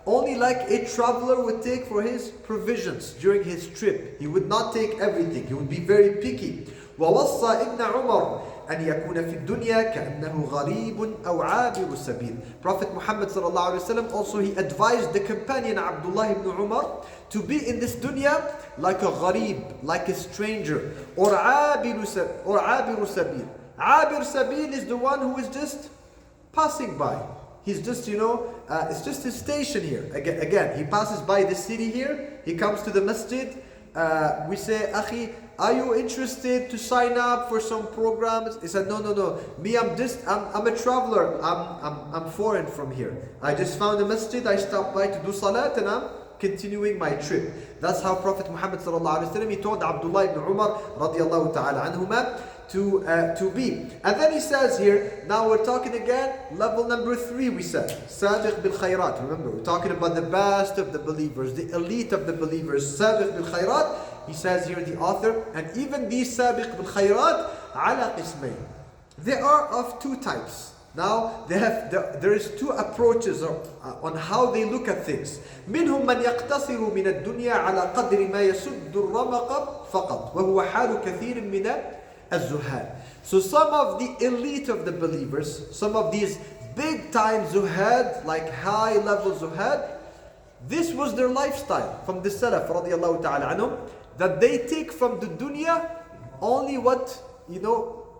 S1: only like a traveler would take for his provisions during his trip. He would not take everything. He would be very picky. وَوَصَّى ابْنَ عُمَرَ أن يكون في الدنيا كأنه غريب أو عابر السبيل. Prophet Muhammad sallallahu alaihi wasallam also, he advised the companion Abdullah ibn Umar to be in this dunya like a gharib, like a stranger, or عابر سبيل. عابر سبيل is the one who is just passing by. He's just, you know, it's just his station here. Again, he passes by the city here, he comes to the masjid, we say, Akhi, are you interested to sign up for some programs? He said, no. Me, I'm a traveler. I'm foreign from here. I just found a masjid. I stopped by to do salat and I'm continuing my trip. That's how Prophet Muhammad sallallahu alaihi wasallam, he told Abdullah ibn Umar radiyallahu ta'ala anhuma to be. And then he says here, now we're talking again, level number 3 we said, Sabiq bil khayrat. Remember, we're talking about the best of the believers, the elite of the believers, Sabiq bil khayrat. He says here, the author, and even these Sabiq bil khayrat, ala qismayn. They are of 2 types. Now, there is 2 approaches on how they look at things. منهم من يقتصر من الدنيا على قدر ما يسد الرمق فقط وهو حال كثير من الزهاد. So some of the elite of the believers, some of these big time zuhad, like high level zuhad, this was their lifestyle from the Salaf radiallahu ta'ala anhum, that they take from the dunya only what,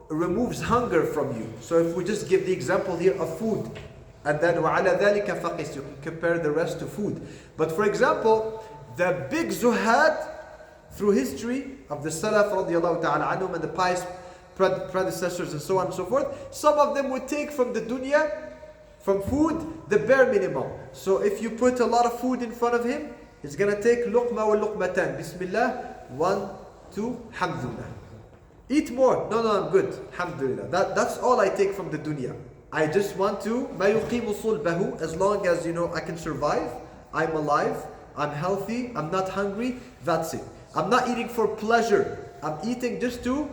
S1: removes hunger from you. So if we just give the example here of food, and then وَعَلَى ذَلِكَ فَقِسْ, you can compare the rest to food. But for example, the big zuhad through history of the Salaf radiallahu ta'ala anhum and the pious predecessors and so on and so forth, some of them would take from the dunya, from food, the bare minimum. So if you put a lot of food in front of him, he's going to take luqma wa luqmatan. Bismillah, 1, 2, hamdulillah. Eat more. No, I'm good. Alhamdulillah. That's all I take from the dunya. I just want to, ما يقيم صلبه, as long as I can survive, I'm alive, I'm healthy, I'm not hungry, that's it. I'm not eating for pleasure. I'm eating just to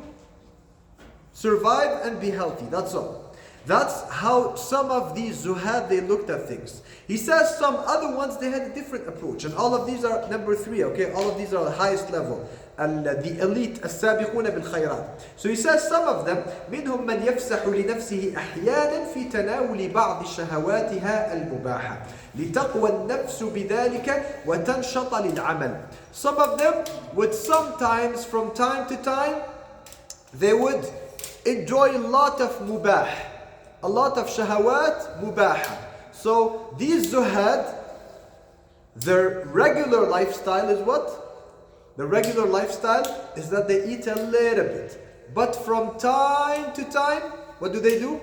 S1: survive and be healthy. That's all. That's how some of these zuhad, they looked at things. He says some other ones, they had a different approach. And all of these are number 3, okay? All of these are the highest level. The elite, السابقون بالخيرات. So he says some of them, منهم من يفسح لنفسه أحيانا في تناول بعض شهواتها المباحة لتقوى النفس بذلك وتنشط للعمل. Some of them would sometimes, from time to time, they would enjoy a lot of mubah, a lot of shahawat mubaha. So these zuhad, their regular lifestyle is what? The regular lifestyle is that they eat a little bit. But from time to time, what do they do?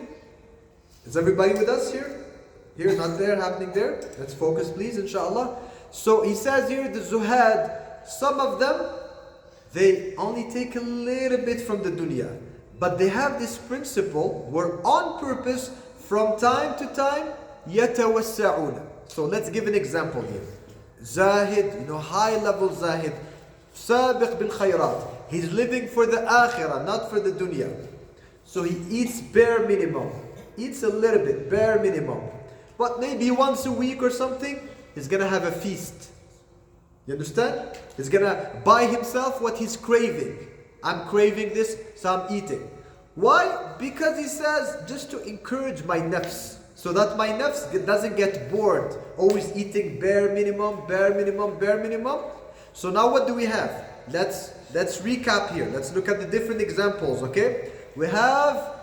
S1: Is everybody with us here? Here, not there, happening there? Let's focus please, inshallah. So he says here, the zuhad, some of them, they only take a little bit from the dunya. But they have this principle where on purpose, from time to time, يَتَوَسَّعُونَ. So let's give an example here. Zahid, high level zahid, سابق بالخيرات. He's living for the akhirah, not for the dunya. So he eats bare minimum. Eats a little bit, bare minimum. But maybe once a week or something, he's going to have a feast. You understand? He's going to buy himself what he's craving. I'm craving this, so I'm eating. Why? Because he says, just to encourage my nafs, so that my nafs doesn't get bored, always eating bare minimum, bare minimum, bare minimum. So now what do we have? Let's recap here. Let's look at the different examples, okay? We have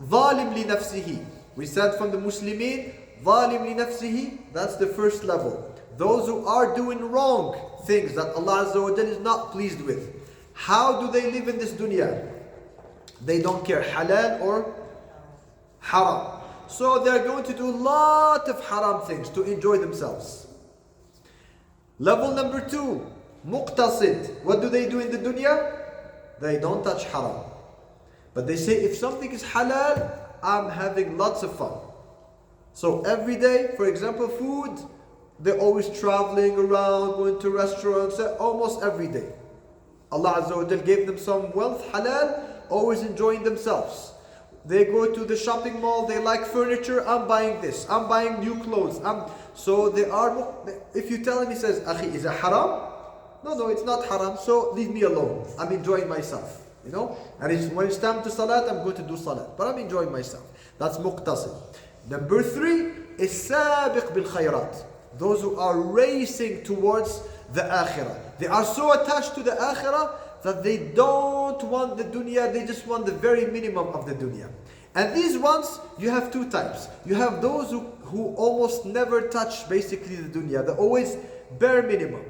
S1: ظالم لنفسه. We said from the Muslimin, ظالم لنفسه, that's the first level. Those who are doing wrong things that Allah Azza wa Jalla is not pleased with. How do they live in this dunya? They don't care halal or haram. So they're going to do a lot of haram things to enjoy themselves. Level number 2, muqtasid. What do they do in the dunya? They don't touch haram. But they say, if something is halal, I'm having lots of fun. So every day, for example, food, they're always traveling around, going to restaurants, almost every day. Allah Azza wa Jal gave them some wealth, halal, always enjoying themselves. They go to the shopping mall, they like furniture, I'm buying this, I'm buying new clothes. So they are, if you tell him, he says, Akhi, is it haram? No, it's not haram, so leave me alone. I'm enjoying myself. And when it's time to salat, I'm going to do salat. But I'm enjoying myself. That's muqtasid. Number 3 is sabiq bil khayrat. Those who are racing towards the akhirah. They are so attached to the akhirah that they don't want the dunya, they just want the very minimum of the dunya. And these ones, you have 2 types. You have those who almost never touch basically the dunya. They're always bare minimum.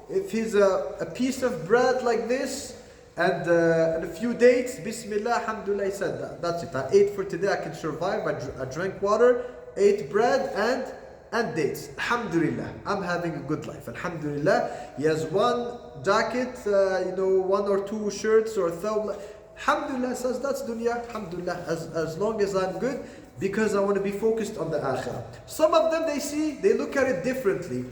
S1: If he's a piece of bread like this, and a few dates, Bismillah, Alhamdulillah, he said that's it. I ate for today, I can survive. I drank water, ate bread and dates. Alhamdulillah, I'm having a good life. Alhamdulillah, he has 1 jacket, 1 or 2 shirts or thawb. Alhamdulillah, says that's dunya. Alhamdulillah, as long as I'm good, because I want to be focused on the akhirah. Some of them, they look at it differently.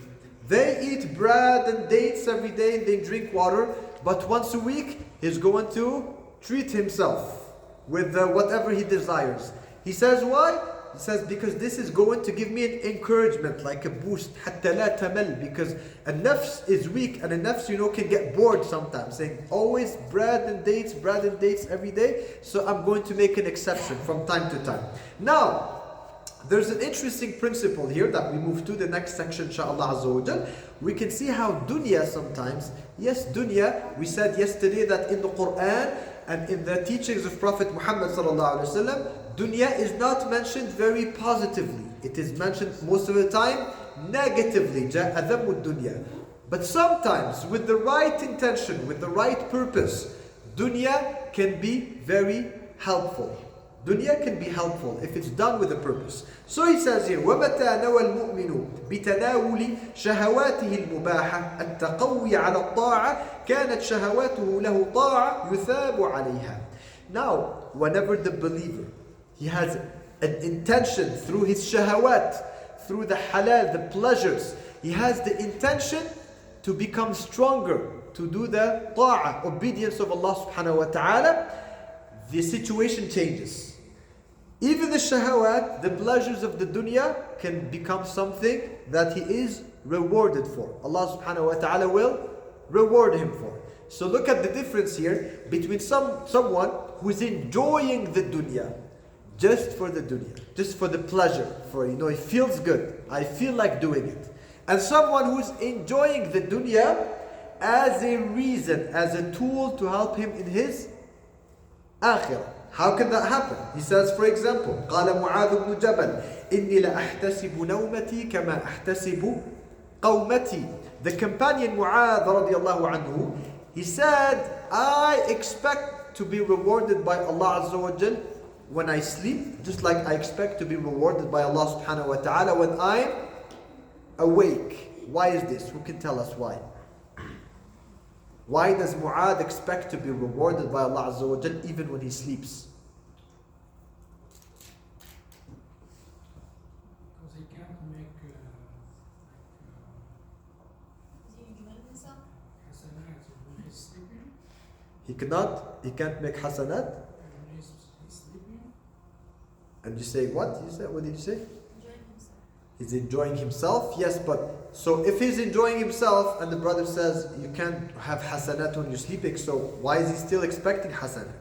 S1: They eat bread and dates every day and they drink water, but once a week, he's going to treat himself with whatever he desires. He says, why? He says, because this is going to give me an encouragement, like a boost. حتى لا تمل, because a nafs is weak, and a nafs, can get bored sometimes, saying always bread and dates every day. So I'm going to make an exception from time to time. Now, there's an interesting principle here that we move to the next section, inshaAllah Azza wa Jal. We can see how dunya sometimes, yes, dunya, we said yesterday that in the Quran and in the teachings of Prophet Muhammad sallallahu alaihi wasallam, dunya is not mentioned very positively. It is mentioned most of the time negatively. جاء ذم الدنيا. But sometimes with the right intention, with the right purpose, dunya can be very helpful. Dunya can be helpful if it's done with a purpose. So he says here, وَمَتَى نَوَى الْمُؤْمِنُ بِتَنَاوُلِ شَهَوَاتِهِ الْمُبَاحَةِ التَّقَوِّي عَلَى الطَّاعَةِ كَانَتْ شَهَوَاتُهُ لَهُ طَاعَةً يُثَابُ عَلَيْهَا. Now, whenever the believer, he has an intention through his shahawat, through the halal, the pleasures, he has the intention to become stronger, to do the ta'ah, obedience of Allah subhanahu wa ta'ala, the situation changes. Even the shahawat, the pleasures of the dunya, can become something that he is rewarded for. Allah subhanahu wa ta'ala will reward him for. So look at the difference here between someone who is enjoying the dunya just for the dunya, just for the pleasure, for it feels good, I feel like doing it. And someone who is enjoying the dunya as a reason, as a tool to help him in his akhirah. How can that happen? He says, for example, قال معاذ بن جبل إني لأحتسب نومتي كما أحتسب قومتي. The companion Mu'adh radiallahu anhu, he said, I expect to be rewarded by Allah Azza wa Jal when I sleep, just like I expect to be rewarded by Allah subhanahu wa ta'ala when I'm awake. Why is this? Who can tell us why? Why does Mu'adh expect to be rewarded by Allah Azza wa Jal even when he sleeps?
S2: Because he can't make hasanat when he's sleeping.
S1: He can't make hasanat.
S2: When he's sleeping.
S1: And you say what? What did you say?
S3: Enjoying himself.
S1: He's enjoying himself, yes, but so if he's enjoying himself and the brother says you can't have hasanat when you're sleeping, so why is he still expecting hasanat?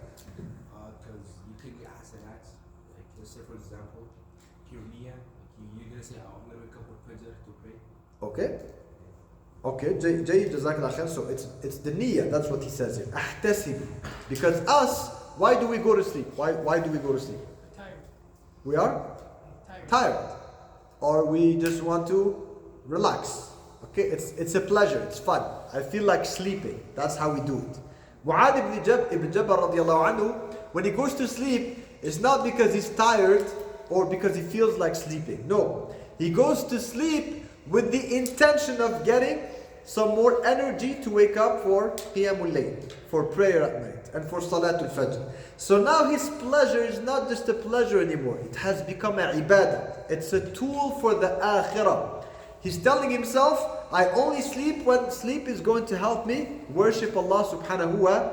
S4: Because you could get hasanats, like let's say for example, your niyyah, you're going to say, oh, I'm going to wake up with fajr to pray.
S1: Okay, Jayyid, Jazakallah khair. So it's the niyyah, that's what he says here. Ahtasib. Because us, why do we go to sleep? Why do we go to sleep?
S2: Tired.
S1: We are tired. Or we just want to relax. Okay, it's a pleasure, it's fun. I feel like sleeping. That's how we do it. Mu'adh ibn Jabal radiallahu anhu, when he goes to sleep, it's not because he's tired or because he feels like sleeping. No, he goes to sleep with the intention of getting some more energy to wake up for Qiyamul Layl, for prayer at night, and for Salatul Fajr. So now his pleasure is not just a pleasure anymore. It has become a ibadah. It's a tool for the akhirah. He's telling himself, I only sleep when sleep is going to help me worship Allah subhanahu wa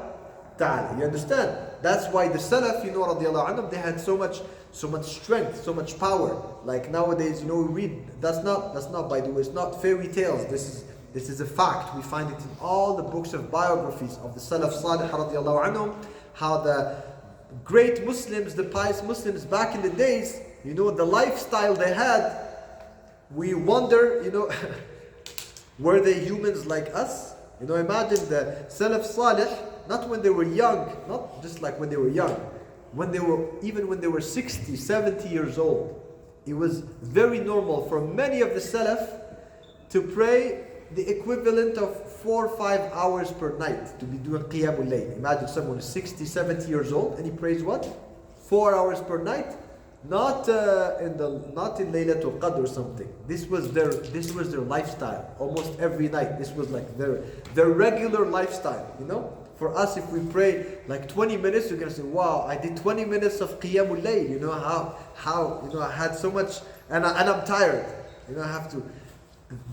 S1: ta'ala. You understand? That's why the Salaf, radiallahu anhum, they had so much strength, so much power. Like nowadays, we read, that's not by the way, it's not fairy tales. This is a fact. We find it in all the books of biographies of the Salaf Salih radiallahu anhum, how the great Muslims, the pious Muslims back in the days, the lifestyle they had, we wonder, were they humans like us? Imagine the Salaf Salih, not when they were young, not just like when they were young, when they were 60, 70 years old. It was very normal for many of the Salaf to pray the equivalent of 4 or 5 hours per night, to be doing Qiyamul Layl. Imagine someone is 60, 70 years old and he prays what? 4 hours per night? Not in Laylatul Qadr or something. This was their lifestyle. Almost every night. This was like their regular lifestyle. For us, if we pray like 20 minutes, you're gonna say, "Wow, I did 20 minutes of Qiyamul Layl." How I had so much, and I'm tired. I have to.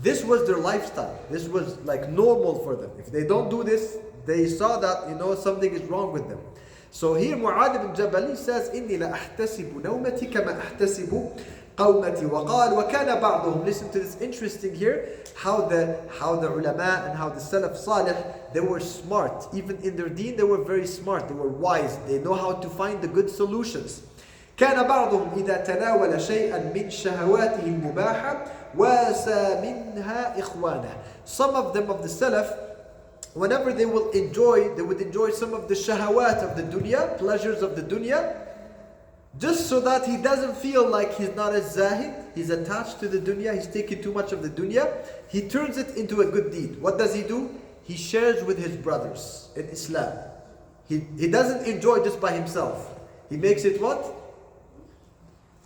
S1: This was their lifestyle. This was like normal for them. If they don't do this, they saw that something is wrong with them. So here Mu'adh ibn Jabal, he says, إِنِّي لَأَحْتَسِبُ نَوْمَتِي كَمَا أَحْتَسِبُ قَوْمَتِي وَقَالْ وَكَانَ بَعْضُهُم. Listen to this, interesting here, how the ulama and how the Salaf Salih, they were smart. Even in their deen, they were very smart. They were wise. They know how to find the good solutions. كان بعضهم إذا تناول شيئا من شهواته المباحة واسى منها إخوانه. Some of them of the Salaf, whenever they would enjoy some of the shahawat of the dunya, pleasures of the dunya, just so that he doesn't feel like he's not as zahid, he's attached to the dunya, he's taking too much of the dunya, he turns it into a good deed. What does he do? He shares with his brothers in Islam. He doesn't enjoy just by himself. He makes it what?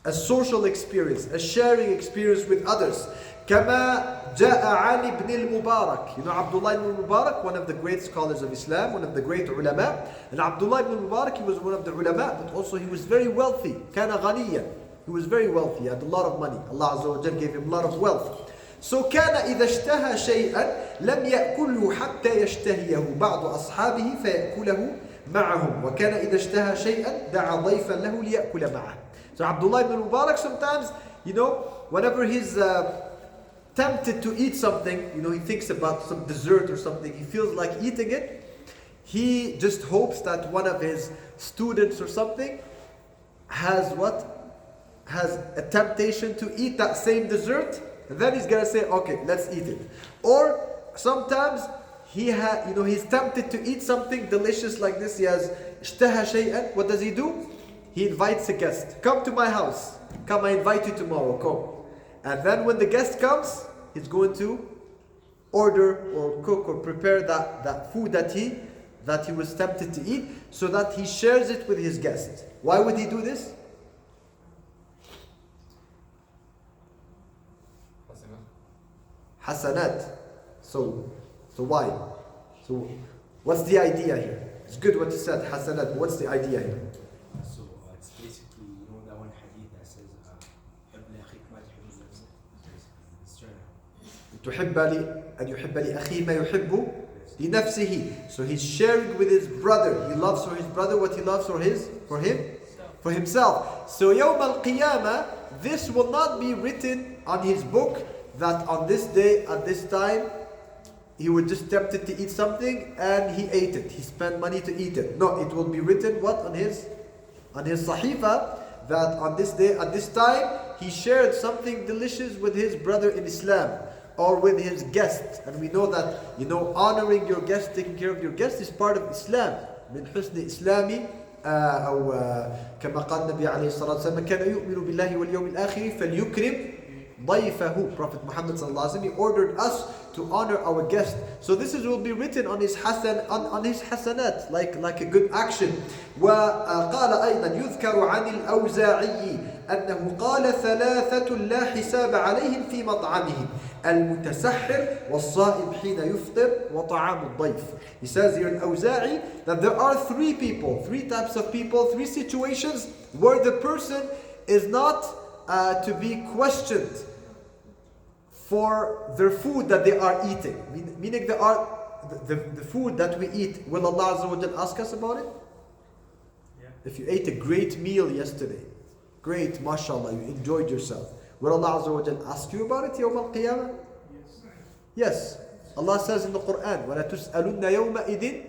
S1: A social experience, a sharing experience with others. كما جاء عن ابن المبارك. You know Abdullah ibn Mubarak, one of the great scholars of Islam, one of the great ulama. And Abdullah ibn Mubarak, he was one of the ulama, but also he was very wealthy. كان غنيا. He was very wealthy, he had a lot of money. Allah Azza wa Jal gave him a lot of wealth. So كان إذا اشتهى شيئا لم يأكله حتى يشتهيه بعض أصحابه فيأكله معهم. وكان إذا اشتهى شيئا دعا ضيفا له ليأكل معه. So Abdullah ibn Mubarak sometimes, whenever he's tempted to eat something, he thinks about some dessert or something, he feels like eating it, he just hopes that one of his students or something has a temptation to eat that same dessert, and then he's gonna say, okay, let's eat it. Or sometimes he's tempted to eat something delicious like this. He has اشتهى شيئا. What does he do? He invites a guest. Come to my house. Come, I invite you tomorrow. Come. And then when the guest comes, he's going to order or cook or prepare that food that he was tempted to eat, so that he shares it with his guest. Why would he do this? Hasanat. So why? So what's the idea here? It's good what he said, hasanat. What's the idea here?
S4: So it's basically, that one hadith that says, حب لأخيك ما تحب لنفسك. It's true.
S1: تحب لي أن يحب لأخيه ما يحب لنفسه. So he's sharing with his brother. He loves for his brother what he loves for himself. So يوم القيامة, this will not be written on his book that on this day, at this time, he was just tempted to eat something and he ate it. He spent money to eat it. No, it will be written what? On his sahifa, that on this day, at this time, he shared something delicious with his brother in Islam or with his guest. And we know that, honoring your guest, taking care of your guest is part of Islam. من حسن إسلامي أو كما قال النبي عليه الصلاة والسلام كان يؤمن بالله واليوم الآخر فليكرم ضيفه. Prophet Muhammad sallallahu alaihi wasallam, he ordered us to honor our guest. So this will be written on his hasanat, like a good action. وقال أيضا يذكر عن الأوزاعي أنه قال ثلاثة لا حساب عليهم في مطعمهم المتسحر والصائم حين يفطر وطعام الضيف. He says here in Awza'i that there are three types of people, three situations where the person is not to be questioned for their food that they are eating. Meaning the food that we eat, will Allah Azza wa Jal ask us about it?
S2: Yeah.
S1: If you ate a great meal yesterday, great, mashallah, you enjoyed yourself, will Allah Azza wa Jal ask you about it Yawm al-Qiyamah? Yes. Allah says in the Quran, وَلَا تُسْأَلُنَّ يَوْمَئِذٍ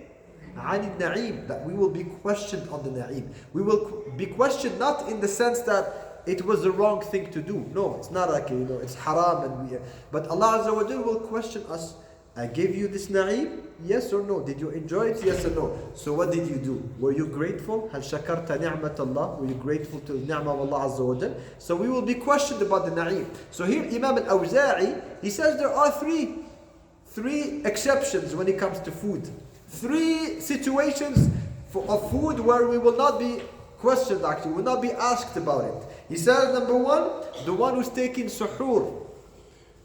S1: عَنِ النَّعِيمِ, that we will be questioned on the na'im. We will be questioned not in the sense that it was the wrong thing to do. No, it's not like, it's haram. But Allah Azza wa Jal will question us. I gave you this na'im, yes or no? Did you enjoy it, yes or no? So what did you do? Were you grateful? هل شكرت نعمة الله? Were you grateful to the ni'mah of Allah Azza wa Jal? So we will be questioned about the na'im. So here Imam al-Awza'i, he says there are three exceptions when it comes to food. Three situations of food where we will not be questioned, actually, will not be asked about it. He says, number one, the one who's taking suhoor,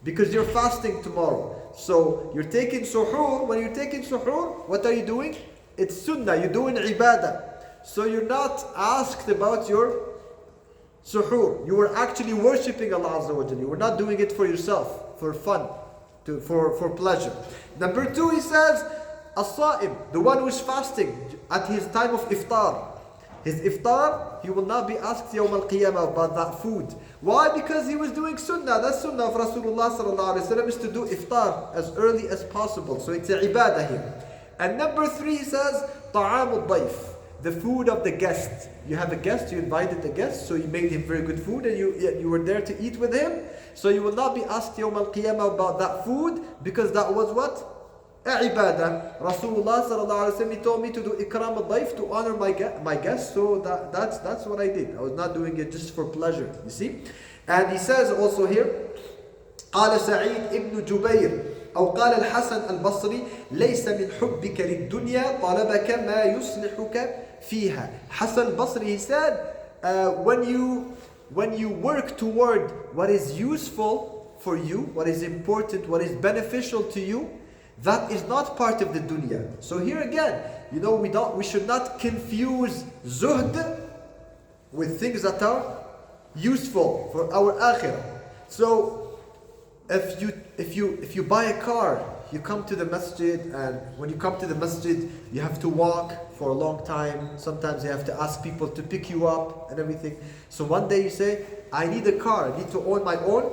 S1: because you're fasting tomorrow. So you're taking suhoor. When you're taking suhoor, what are you doing? It's sunnah, you're doing ibadah. So you're not asked about your suhoor. You were actually worshipping Allah Azza wa Jalla. You were not doing it for yourself, for fun, for pleasure. Number two, he says, as-sa'im, the one who is fasting at his time of iftar. His iftar, he will not be asked Yawm al-Qiyamah about that food. Why? Because he was doing sunnah. That sunnah of Rasulullah sallallahu alaihi wasallam is to do iftar as early as possible. So it's a ibadah here. And number 3, he says, ta'amul dayf, the food of the guest. You have a guest, you invited the guest, so you made him very good food and you were there to eat with him. So you will not be asked Yawm al-Qiyamah about that food because that was what? Ibadah. Rasulullah sallallahu alaihi wasallam, he told me to do ikram al-dayf, to honor my guests. So that's what I did. I was not doing it just for pleasure. You see? And he says also here, قال سعيد ابن جبير أو قال الحسن البصري ليس من حبك للدنيا طلبك ما يصلحك فيها. Hasan al-Basri, he said, when you work toward what is useful for you, what is important, what is beneficial to you, that is not part of the dunya. So here again, we should not confuse zuhd with things that are useful for our akhirah. So if you buy a car, you come to the masjid, and when you come to the masjid, you have to walk for a long time. Sometimes you have to ask people to pick you up and everything. So one day you say, I need a car, I need to own my own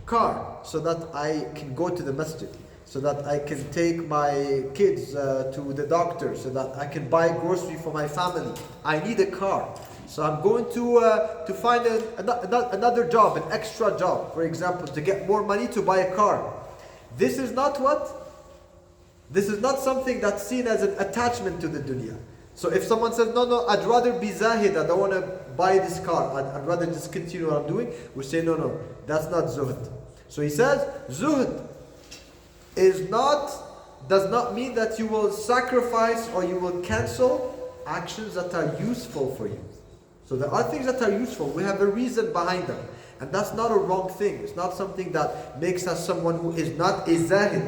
S1: car so that I can go to the masjid, so that I can take my kids to the doctor, so that I can buy grocery for my family. I need a car. So I'm going to find another job, an extra job, for example, to get more money to buy a car. This is not what? This is not something that's seen as an attachment to the dunya. So if someone says, no, I'd rather be zahid, I don't want to buy this car, I'd rather just continue what I'm doing, we say, no, that's not zuhd. So he says, zuhd does not mean that you will sacrifice or you will cancel actions that are useful for you. So there are things that are useful. We have a reason behind them. And that's not a wrong thing. It's not something that makes us someone who is not a zahid.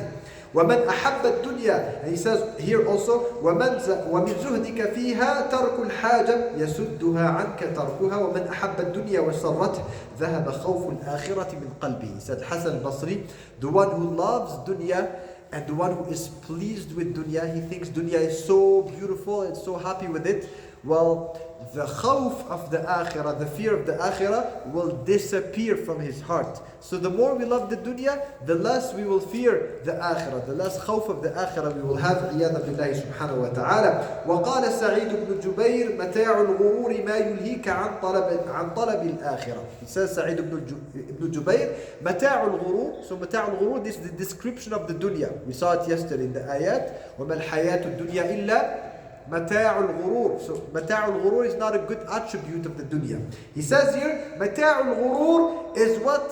S1: وَمَنْ أَحَبَّ الدُّنْيَا. And he says here also, وَمِنْ زُهْدِكَ فِيهَا تَرْكُ الْحَاجَةِ يَسُدُّهَا عَنْكَ تَرْكُهَا وَمَنْ أَحَبَّ الدُّنْيا وَسَرَّتْهُ ذَهَبَ خَوْفُ الْآخِرَةِ مِنْ قَلْبِهِ. He said, Hasan al-Basri, the one who loves dunya and the one who is pleased with dunya, he thinks dunya is so beautiful and so happy with it. Well, the khawf of the akhirah, the fear of the akhirah will disappear from his heart. So the more we love the dunya, the less we will fear the akhirah, the less khawf of the akhirah we will have. عياذا بالله سبحانه وتعالى. وقال سعيد بن جبير متاع الغرور ما يلهيك عن طلب الآخرة. He says Sa'id ibn Jubayr, متاع الغرور. So متاع الغرور, this is the description of the dunya. We saw it yesterday in the ayat. وما الحياة الدنيا إلا متاع الغرور. So متاع الغرور is not a good attribute of the dunya. He says here, متاع الغرور is what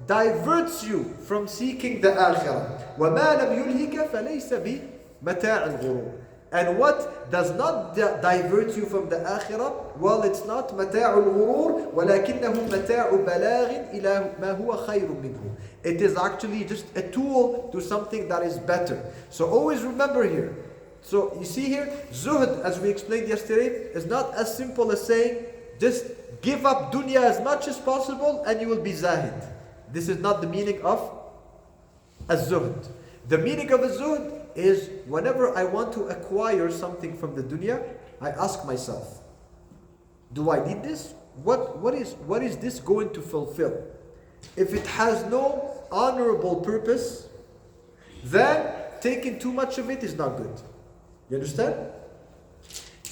S1: diverts you from seeking the akhirah. وما لم يلهك فليس بمتاع الغرور. And what does not divert you from the akhirah, well, it's not متاع الغرور ولكنه متاع بلاغ إلى ما هو خير منه. It is actually just a tool to something that is better. So always remember here. So you see here, zuhd, as we explained yesterday, is not as simple as saying, just give up dunya as much as possible and you will be zahid. This is not the meaning of az-zuhd. The meaning of az-zuhd is whenever I want to acquire something from the dunya, I ask myself, do I need this? What is this going to fulfill? If it has no honorable purpose, then taking too much of it is not good. You understand?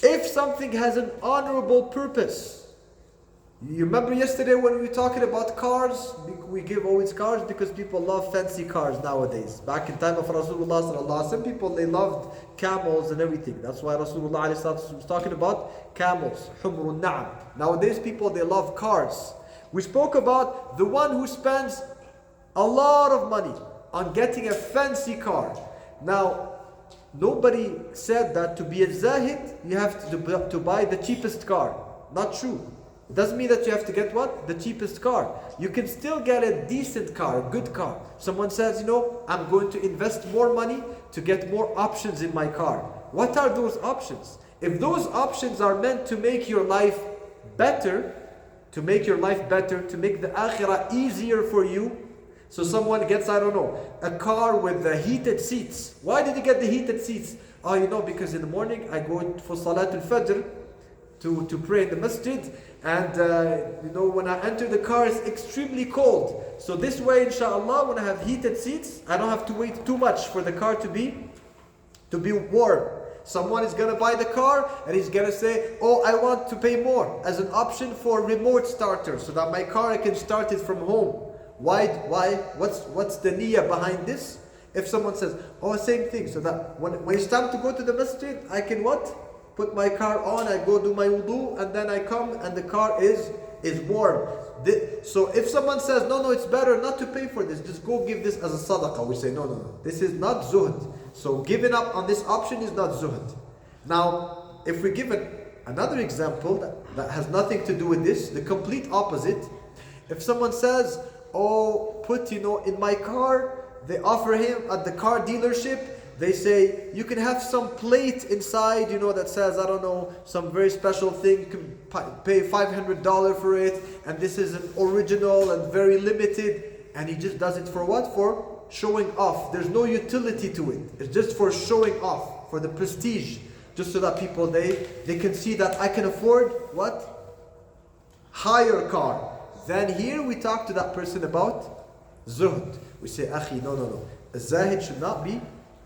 S1: If something has an honorable purpose, you remember yesterday when we were talking about cars, we give always cars because people love fancy cars nowadays. Back in time of Rasulullah sallallahu alaihi wasallam, people, they loved camels and everything. That's why Rasulullah was talking about camels, humrun na'am. Nowadays people, they love cars. We spoke about the one who spends a lot of money on getting a fancy car. Now, nobody said that to be a zahid, you have to buy the cheapest car. Not true. It doesn't mean that you have to get what? The cheapest car. You can still get a decent car, a good car. Someone says, I'm going to invest more money to get more options in my car. What are those options? If those options are meant to make your life better, to make the akhirah easier for you, So someone gets, I don't know, a car with the heated seats. Why did he get the heated seats? Oh, you know, because in the morning I go for Salat al-Fajr to pray in the masjid, and you know, when I enter the car it's extremely cold. So this way, inshallah, when I have heated seats, I don't have to wait too much for the car to be warm. Someone is going to buy the car and he's going to say, oh, I want to pay more as an option for remote starter, so that my car I can start it from home. Why? What's the niyyah behind this? If someone says, oh, same thing, so that when it's time to go to the masjid, I can what? Put my car on, I go do my wudu, and then I come and the car is warm. So if someone says, no, it's better not to pay for this, just go give this as a sadaqah, we say, no, this is not zuhd. So giving up on this option is not zuhd. Now, if we give another example that has nothing to do with this, the complete opposite. If someone says, oh, put, in my car, they offer him at the car dealership, they say, you can have some plate inside, that says, I don't know, some very special thing, you can pay $500 for it, and this is an original and very limited, and he just does it for what? For showing off. There's no utility to it. It's just for showing off, for the prestige, just so that people, they can see that I can afford what? Higher car. Then here we talk to that person about zuhd. We say, Akhi, no. A zahid should not be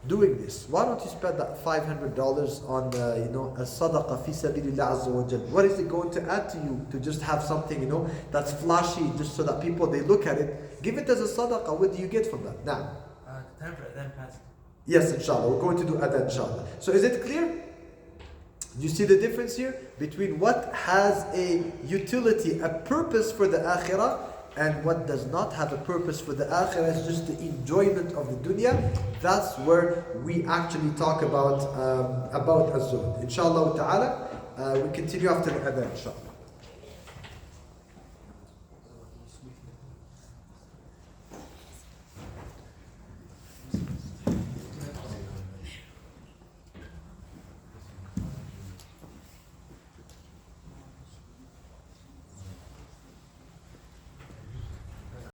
S1: doing this. Why don't you spend that $500 on a sadaqah fi sabilillah azza wa jal? What is it going to add to you to just have something that's flashy, just so that people, they look at it? Give it as a sadaqah. What do you get from that? Now,
S3: time for adhan passed.
S1: yes, inshallah, we're going to do adhan, inshallah. So is it clear? You see the difference here between what has a utility, a purpose for the akhirah, and what does not have a purpose for the akhirah, is just the enjoyment of the dunya. That's where we actually talk about az-zuhd. Inshallah ta'ala, we continue after the adhan, inshallah.